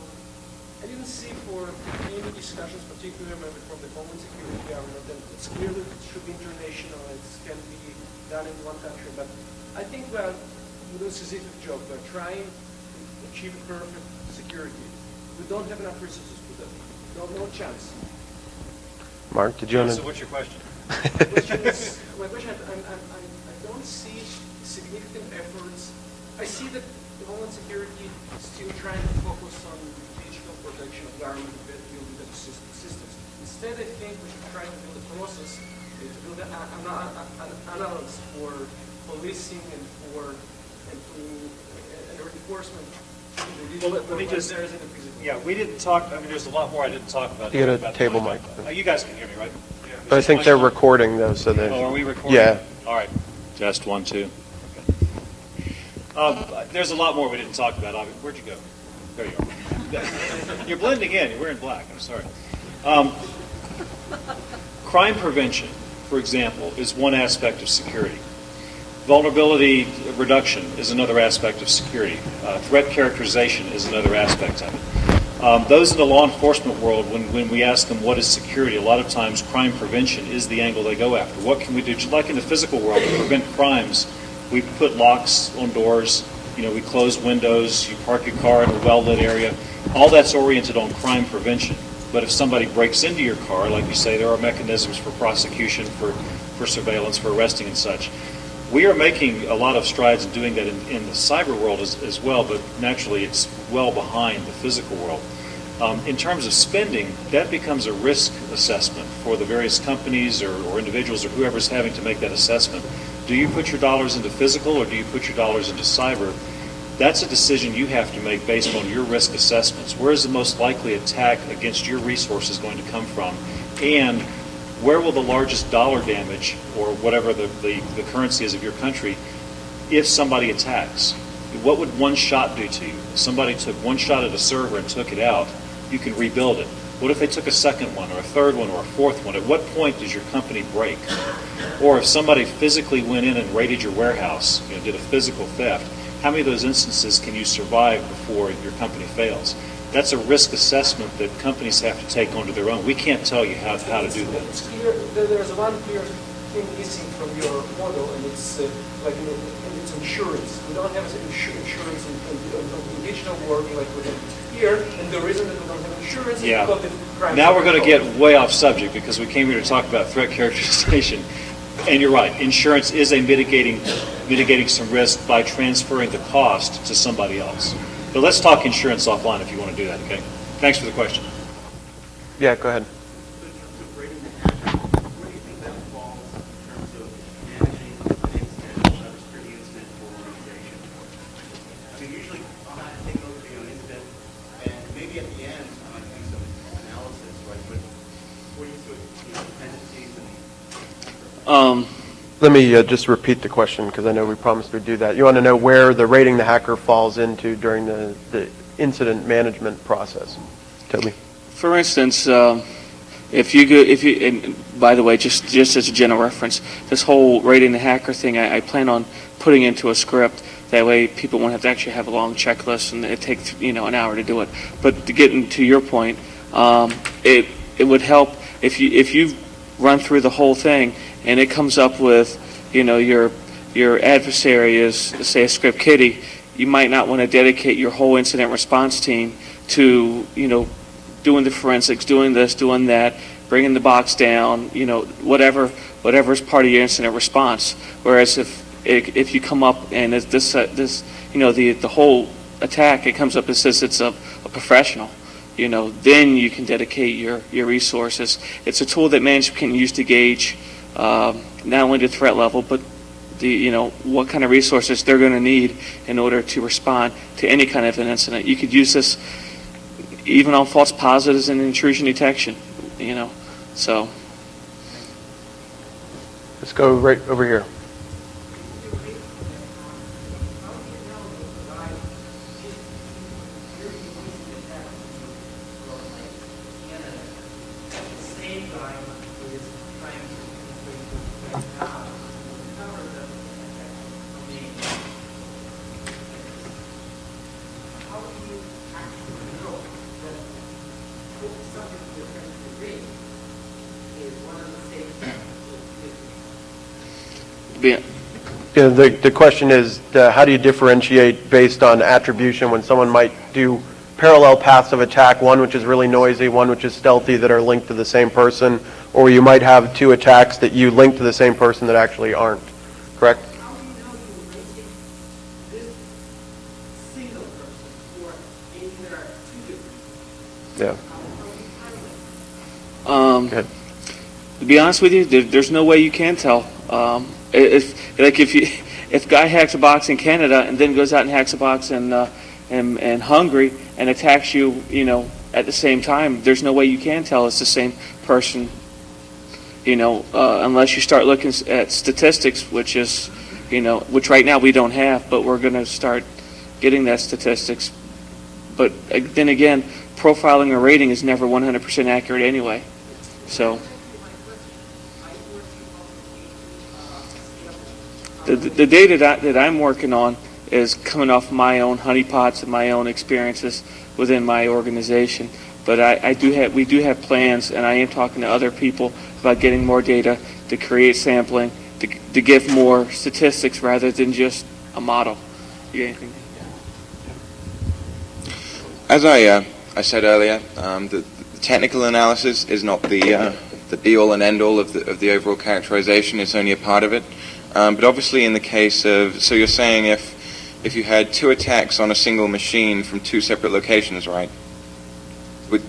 I didn't see for any discussions, particularly maybe from the Homeland Security government, that it's clear that it should be international, it can be done in one country, but I think we're doing a Sisypheus job. We're trying to achieve perfect security. We don't have enough resources for that. No chance. Mark, did you want to? So what's your question? My question is, I don't see significant efforts. I see that the Homeland Security is still trying to focus on digital protection of government building better systems. Instead, I think we should try to build a process to build an analysis for policing and for enforcement. Well, let me just. Yeah, we didn't talk. I mean, there's a lot more I didn't talk about. You get a table mic. You guys can hear me, right? But I think they're recording, though, so they... Oh, are we recording? Yeah. All right. Test 1, 2. Okay. There's a lot more we didn't talk about. Where'd you go? There you are. You're blending in. You're wearing black. I'm sorry. Crime prevention, for example, is one aspect of security. Vulnerability reduction is another aspect of security. Threat characterization is another aspect of it. Those in the law enforcement world, when we ask them what is security, a lot of times crime prevention is the angle they go after. What can we do? Just like in the physical world, to prevent crimes, we put locks on doors, we close windows, you park your car in a well-lit area. All that's oriented on crime prevention. But if somebody breaks into your car, like you say, there are mechanisms for prosecution, for surveillance, for arresting and such. We are making a lot of strides in doing that in the cyber world as well, but naturally it's well behind the physical world. In terms of spending, that becomes a risk assessment for the various companies or individuals or whoever's having to make that assessment. Do you put your dollars into physical or do you put your dollars into cyber? That's a decision you have to make based on your risk assessments. Where is the most likely attack against your resources going to come from? And where will the largest dollar damage, or whatever the currency is of your country, if somebody attacks? What would one shot do to you? If somebody took one shot at a server and took it out, you can rebuild it. What if they took a second one, or a third one, or a fourth one? At what point does your company break? Or if somebody physically went in and raided your warehouse, did a physical theft, how many of those instances can you survive before your company fails? That's a risk assessment that companies have to take onto their own. We can't tell you how to do that. It's clear, there's one clear thing missing from your model, and it's it's insurance. We don't have insurance in digital world like we have here, and the reason that we don't have insurance is because the crime. Now we're going to get way off subject because we came here to talk about threat characterization. And you're right, insurance is a mitigating some risk by transferring the cost to somebody else. But let's talk insurance offline if you want to do that, okay? Thanks for the question. Yeah, go ahead. In terms of rating the hacker, where do you think that falls in terms of managing an incident, cybersecurity incident for an organization? I mean, usually I'm not taking over the incident, and maybe at the end I might do some analysis, right? But what do you sort of dependencies and Let me just repeat the question because I know we promised we'd do that. You want to know where the rating the hacker falls into during the incident management process. Toby? For instance, If you go, and by the way, just as a general reference, this whole rating the hacker thing, I plan on putting into a script. That way, people won't have to actually have a long checklist, and it takes an hour to do it. But to get into your point, it would help if you run through the whole thing, and it comes up with your adversary is, say, a script kiddie. You might not want to dedicate your whole incident response team to doing the forensics, doing this, doing that, bringing the box down, whatever is part of your incident response. Whereas if you come up and the whole attack, it comes up and says it's a professional, then you can dedicate your resources. It's a tool that management can use to gauge not only the threat level, but what kind of resources they're going to need in order to respond to any kind of an incident. You could use this even on false positives and intrusion detection, so. Let's go right over here. Yeah, the question is, how do you differentiate based on attribution when someone might do parallel paths of attack, one which is really noisy, one which is stealthy, that are linked to the same person, or you might have two attacks that you link to the same person that actually aren't, correct? How do you know you're rating this single person, or maybe there are two different? Yeah. Go ahead. To be honest with you, there's no way you can tell. If guy hacks a box in Canada and then goes out and hacks a box in Hungary and attacks you, at the same time, there's no way you can tell it's the same person. Unless you start looking at statistics, which right now we don't have, but we're going to start getting that statistics. But then again, profiling or rating is never 100% accurate anyway. So. The data that I'm working on is coming off my own honeypots and my own experiences within my organization. But we do have plans, and I am talking to other people about getting more data to create sampling, to give more statistics rather than just a model. You got anything? As I said earlier, the technical analysis is not the be-all and end-all of the overall characterization. It's only a part of it. But obviously in the case of, so you're saying if you had two attacks on a single machine from two separate locations, right? Would,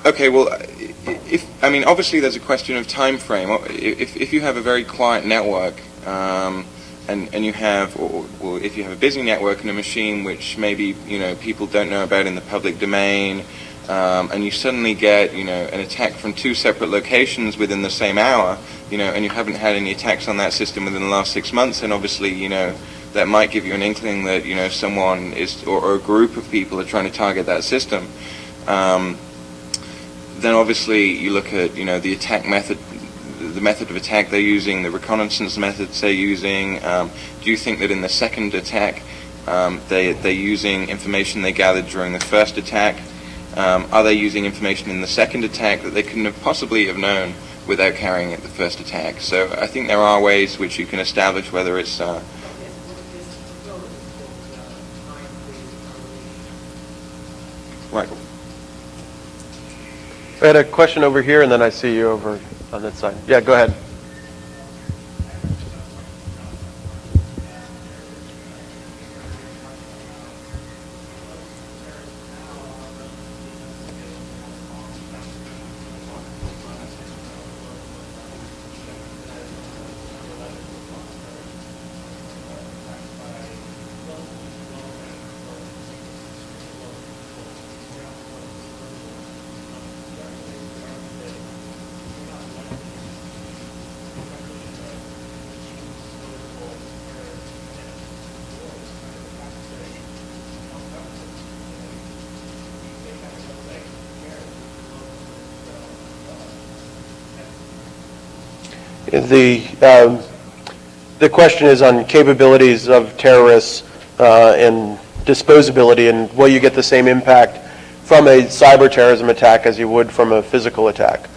okay, well, obviously there's a question of time frame. If you have a very quiet network, and you have, or if you have a busy network and a machine which maybe people don't know about in the public domain, and you suddenly get an attack from two separate locations within the same hour, and you haven't had any attacks on that system within the last 6 months, and obviously that might give you an inkling that someone is, or a group of people are trying to target that system. Then obviously you look at the attack method. The method of attack they're using, the reconnaissance methods they're using. Do you think that in the second attack they're using information they gathered during the first attack? Are they using information in the second attack that they couldn't have possibly have known without carrying out the first attack? So I think there are ways which you can establish whether it's right. I had a question over here, and then I see you over on that side. Yeah, go ahead. The question is on capabilities of terrorists and disposability, and will you get the same impact from a cyber terrorism attack as you would from a physical attack?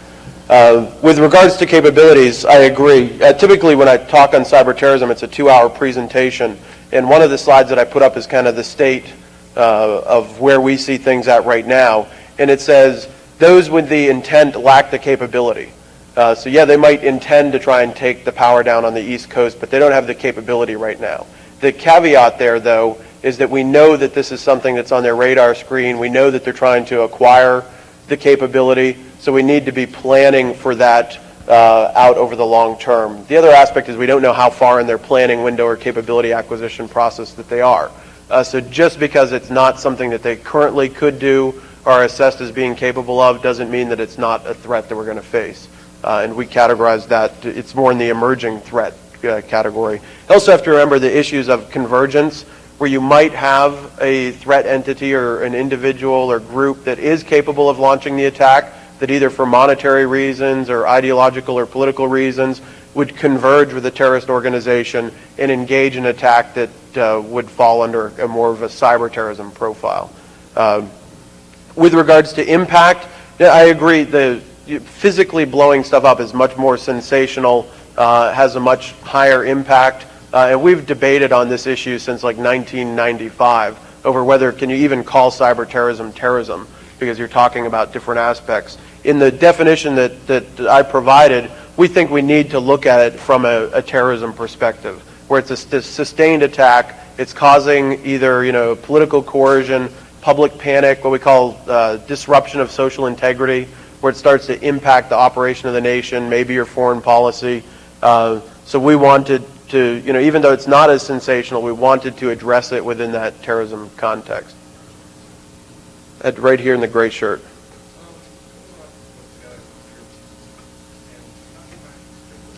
With regards to capabilities, I agree. Typically when I talk on cyber terrorism, it's a 2-hour presentation, and one of the slides that I put up is kind of the state of where we see things at right now, and it says those with the intent lack the capability. So yeah, they might intend to try and take the power down on the East Coast, but they don't have the capability right now. The caveat there, though, is that we know that this is something that's on their radar screen. We know that they're trying to acquire the capability, so we need to be planning for that out over the long term. The other aspect is we don't know how far in their planning window or capability acquisition process that they are. So just because it's not something that they currently could do or are assessed as being capable of doesn't mean that it's not a threat that we're going to face. And we categorize that, it's more in the emerging threat category. You also have to remember the issues of convergence, where you might have a threat entity or an individual or group that is capable of launching the attack, that either for monetary reasons or ideological or political reasons would converge with a terrorist organization and engage in an attack that would fall under a more of a cyber terrorism profile. With regards to impact, I agree, physically blowing stuff up is much more sensational, has a much higher impact. And we've debated on this issue since like 1995 over whether can you even call cyber terrorism terrorism, because you're talking about different aspects. In the definition that I provided, we think we need to look at it from a terrorism perspective, where it's a sustained attack. It's causing either political coercion, public panic, what we call disruption of social integrity, where it starts to impact the operation of the nation, maybe your foreign policy. So we wanted to, even though it's not as sensational, we wanted to address it within that terrorism context. Right here in the gray shirt.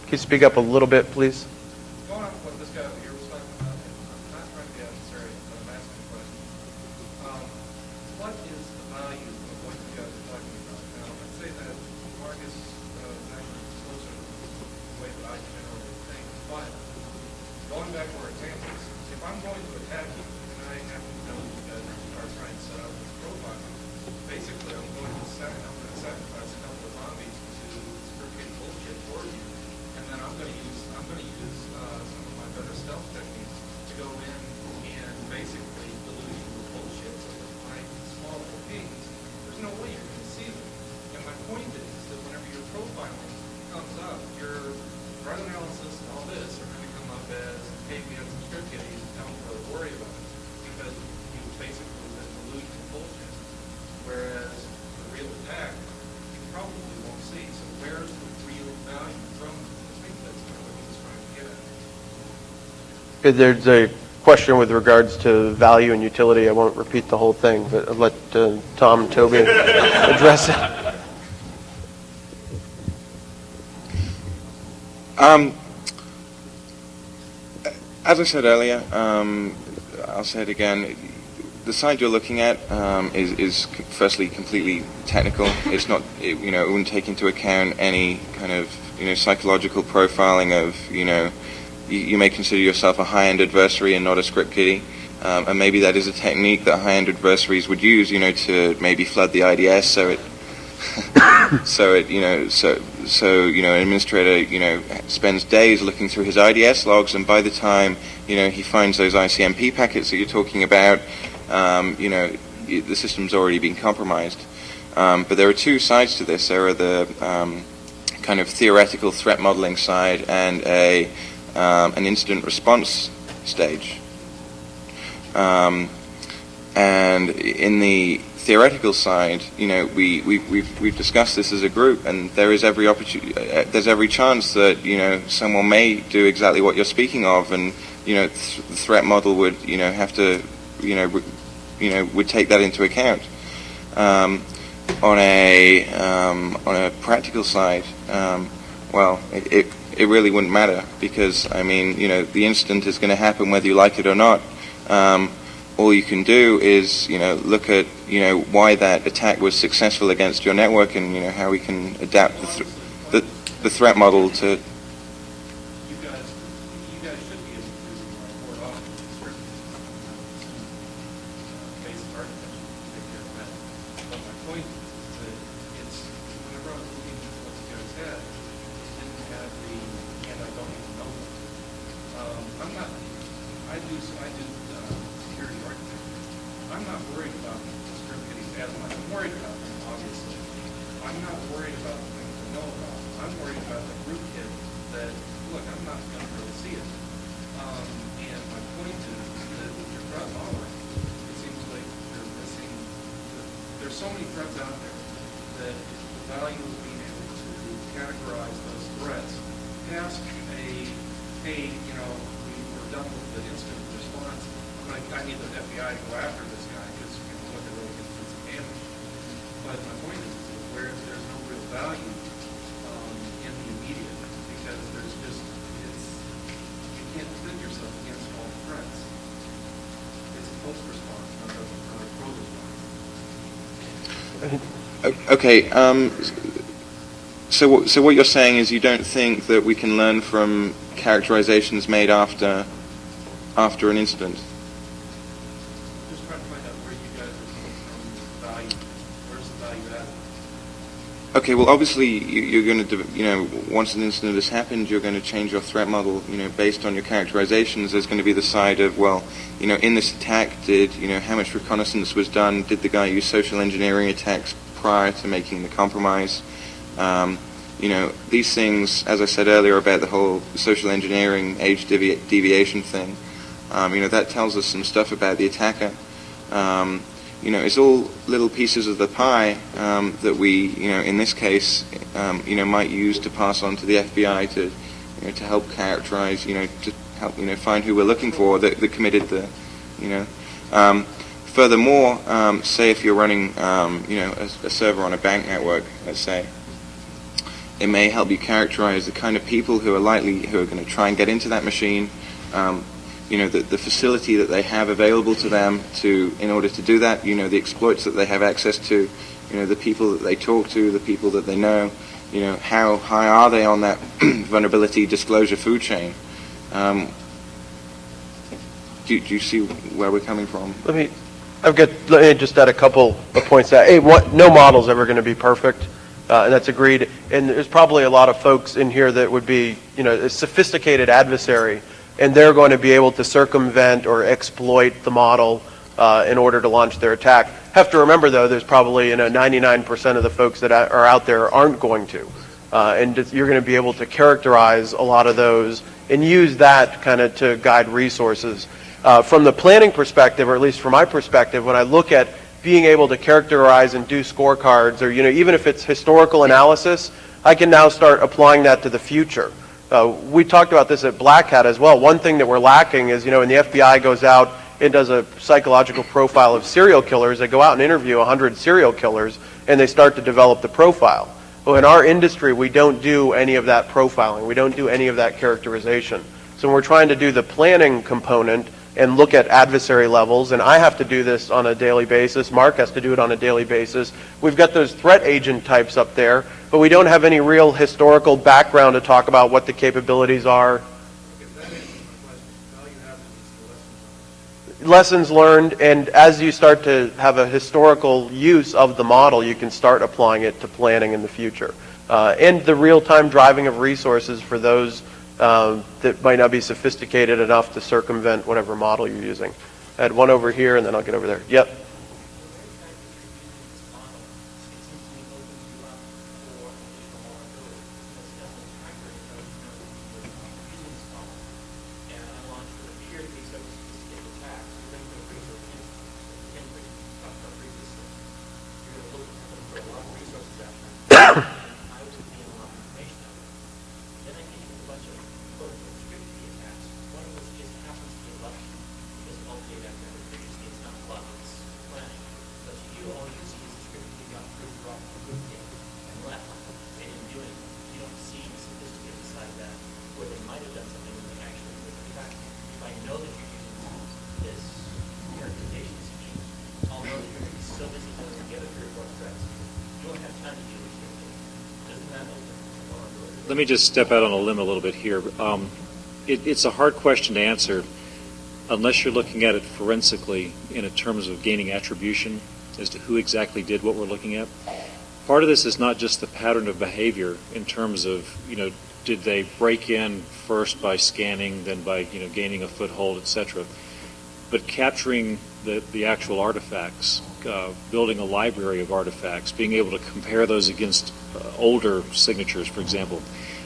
Can you speak up a little bit, please? Going on what this guy over here was talking about, I'm not trying to be adversary, but I'm asking a question. What is the value of what you guys are talking about? Now, I'd say that Marcus is actually closer to the way that I generally think, but going back to our examples, if I'm going to attack you, and I happen to know you guys are trying to set up this profile, basically I'm going to sacrifice a couple of zombies to scripted bullshit for you. And then I'm going to use some of my better stealth techniques to go in and basically delude you with bullshit. So that my small little pings, there's no way you're going to see them. And my point is that whenever your profiling comes up, your threat analysis and all this are going to come up as, hey, we have some script kiddies, don't really worry about it, because you basically been deluded with bullshit. Whereas the real attack, you probably won't see. So where's the real value from? There's a question with regards to value and utility. I won't repeat the whole thing, but I'll let Tom and Toby address it. As I said earlier, I'll say it again. The side you're looking at is firstly completely technical. It's not, it wouldn't take into account any kind of psychological profiling of you may consider yourself a high-end adversary and not a script kiddie, and maybe that is a technique that high-end adversaries would use, to maybe flood the IDS so it, an administrator, spends days looking through his IDS logs, and by the time, he finds those ICMP packets that you're talking about, the system's already been compromised. But there are two sides to this. There are the kind of theoretical threat modeling side and an incident response stage. And in the theoretical side, we've discussed this as a group, and there is every there's every chance that someone may do exactly what you're speaking of, and the threat model would have to would take that into account. On a practical side, it really wouldn't matter, because the incident is going to happen whether you like it or not. All you can do is look at why that attack was successful against your network, and how we can adapt the threat model to FBI to go after this guy because what they're really going to do some damage. But my point is where there's no real value in the immediate because there's just you can't defend yourself against all the threats. It's a post response, not a pro response. Okay. So what you're saying is you don't think that we can learn from characterizations made after an incident? Just trying to find out where you guys are coming from, value. Where's the value at? Okay, well, obviously you're going to, once an incident has happened, you're going to change your threat model, based on your characterizations. There's going to be the side of, well, in this attack, how much reconnaissance was done? Did the guy use social engineering attacks prior to making the compromise? These things, as I said earlier about the whole social engineering age deviation thing, that tells us some stuff about the attacker. It's all little pieces of the pie that we, in this case, might use to pass on to the FBI to help characterize, to help, find who we're looking for that committed the, Furthermore, say if you're running, a server on a bank network, let's say, it may help you characterize the kind of people who are going to try and get into that machine, the facility that they have available to them in order to do that, the exploits that they have access to, the people that they talk to, the people that they know, how high are they on that vulnerability disclosure food chain? Do you see where we're coming from? Let me just add a couple of points. No model's ever going to be perfect, and that's agreed. And there's probably a lot of folks in here that would be, a sophisticated adversary, and they're going to be able to circumvent or exploit the model in order to launch their attack. Have to remember, though, there's probably 99% of the folks that are out there aren't going to, and you're going to be able to characterize a lot of those and use that kind of to guide resources. From the planning perspective, or at least from my perspective, when I look at being able to characterize and do scorecards, or even if it's historical analysis, I can now start applying that to the future. We talked about this at Black Hat as well. One thing that we're lacking is, when the FBI goes out and does a psychological profile of serial killers, they go out and interview 100 serial killers, and they start to develop the profile. Well, in our industry, we don't do any of that profiling. We don't do any of that characterization. So when we're trying to do the planning component and look at adversary levels, and I have to do this on a daily basis, Mark has to do it on a daily basis. We've got those threat agent types up there, but we don't have any real historical background to talk about what the capabilities are. If that answers my question, value hazard is the Lessons learned, and as you start to have a historical use of the model, you can start applying it to planning in the future. And the real-time driving of resources for those that might not be sophisticated enough to circumvent whatever model you're using. I had one over here, and then I'll get over there. Yep. Let me just step out on a limb a little bit here. It's a hard question to answer unless you're looking at it forensically in terms of gaining attribution as to who exactly did what we're looking at. Part of this is not just the pattern of behavior in terms of, did they break in first by scanning, then by, gaining a foothold, etc. But capturing the actual artifacts, building a library of artifacts, being able to compare those against older signatures, for example.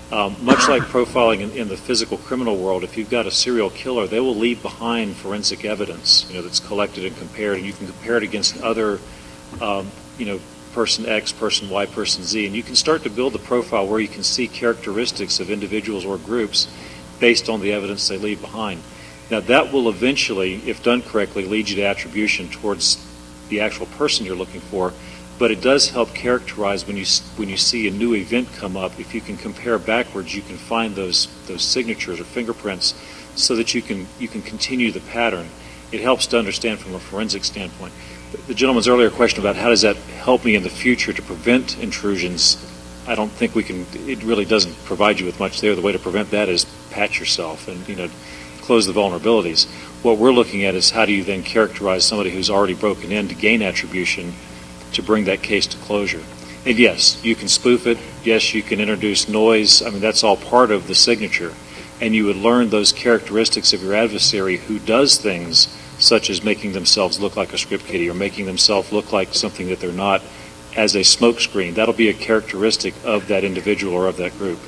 Much like profiling in the physical criminal world, if you've got a serial killer, they will leave behind forensic evidence, that's collected and compared, and you can compare it against other, person X, person Y, person Z, and you can start to build the profile where you can see characteristics of individuals or groups based on the evidence they leave behind. Now, that will eventually, if done correctly, lead you to attribution towards the actual person you're looking for, but it does help characterize when you see a new event come up. If you can compare backwards, you can find those signatures or fingerprints so that you can continue the pattern. It helps to understand from a forensic standpoint. The gentleman's earlier question about how does that help me in the future to prevent intrusions, I don't think we can. It really doesn't provide you with much there. The way to prevent that is patch yourself and close the vulnerabilities. What we're looking at is how do you then characterize somebody who's already broken in to gain attribution to bring that case to closure. And yes, you can spoof it. Yes, you can introduce noise. I mean, that's all part of the signature. And you would learn those characteristics of your adversary who does things such as making themselves look like a script kiddie or making themselves look like something that they're not as a smokescreen. That'll be a characteristic of that individual or of that group.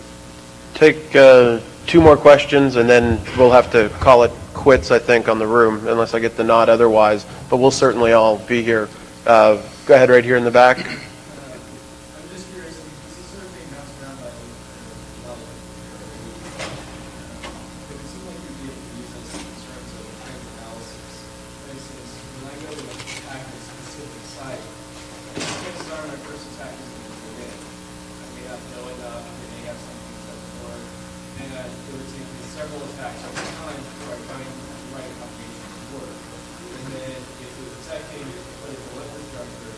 Take 2 more questions, and then we'll have to call it quits, I think, on the room, unless I get the nod otherwise. But we'll certainly all be here. Go ahead right here in the back. I'm just curious, this is sort of being bounced around by development. It would seem like you'd be able to use this in terms of trend analysis. For instance, when I go to attack a specific site, chances are my first attack is going to go in. I may not know enough, they may have something that's more, and it would take me several attacks over time before I find the right combination to work. And then if it was attacking a political infrastructure,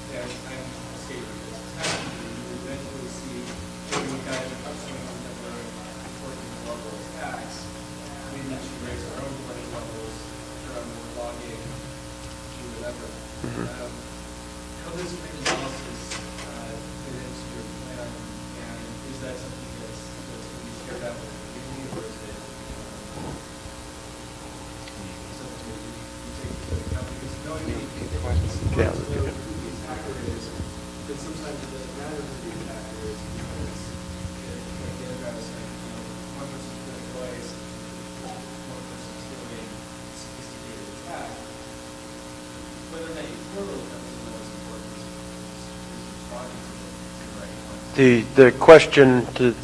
that I'm escaping this attack, you eventually see everyone kind of upswing on their working level attacks. Maybe we should raise our own learning levels, try more logging, do whatever. How does trend analysis fit into your plan, and is that something that's going to be shared out with the community, or is it something that you take to the company? Because knowing Yeah. who the attacker is, but sometimes it doesn't matter who the attacker is, because like the other guy was saying, one person's doing noise, one person's doing sophisticated attack. Whether or not you throw those numbers is the most important, is responding to the right one. The question, to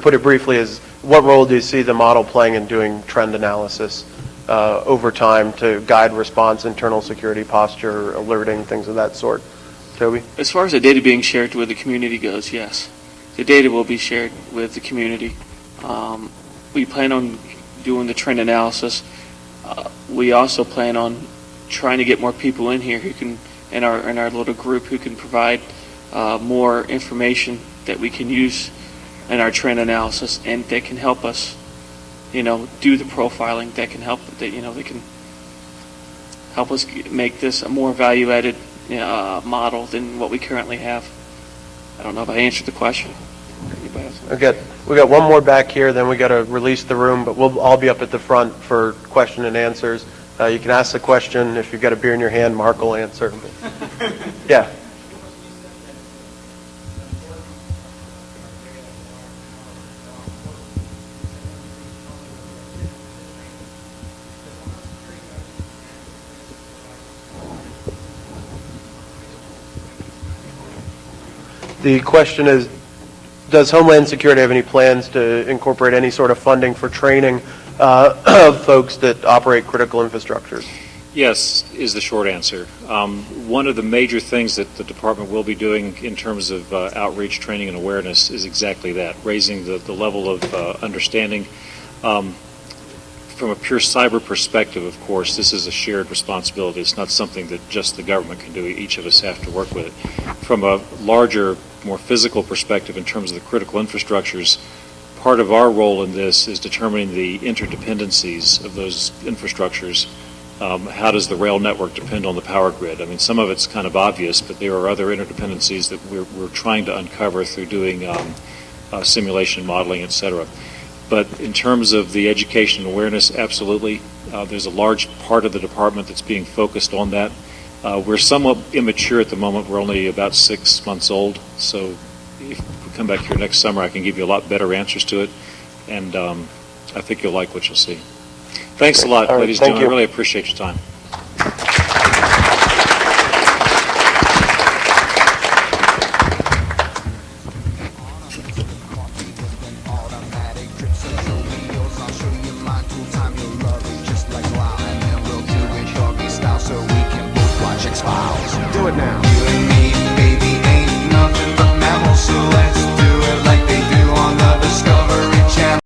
put it briefly, is what role do you see the model playing in doing trend analysis over time to guide response, internal security posture, alerting, things of that sort? Toby? As far as the data being shared with the community goes, yes. The data will be shared with the community. We plan on doing the trend analysis. We also plan on trying to get more people in here who can, in our little group, who can provide more information that we can use in our trend analysis, and that can help us, do the profiling. That can help. That they can help us make this a more value-added model than what we currently have. I don't know if I answered the question. Anybody else? We got one more back here, then we got to release the room, but we'll all be up at the front for question and answers. You can ask the question. If you've got a beer in your hand, Mark will answer. Yeah. The question is, does Homeland Security have any plans to incorporate any sort of funding for training of folks that operate critical infrastructures? Yes, is the short answer. One of the major things that the department will be doing in terms of outreach, training, and awareness is exactly that, raising the level of understanding. From a pure cyber perspective, of course, this is a shared responsibility. It's not something that just the government can do. Each of us have to work with it. From a larger, more physical perspective in terms of the critical infrastructures, part of our role in this is determining the interdependencies of those infrastructures. How does the rail network depend on the power grid? I mean, some of it's kind of obvious, but there are other interdependencies that we're trying to uncover through doing simulation modeling, et cetera. But in terms of the education and awareness, absolutely. There's a large part of the department that's being focused on that. We're somewhat immature at the moment. We're only about 6 months old. So if we come back here next summer, I can give you a lot better answers to it. And I think you'll like what you'll see. Thanks a lot, ladies and gentlemen. I really appreciate your time.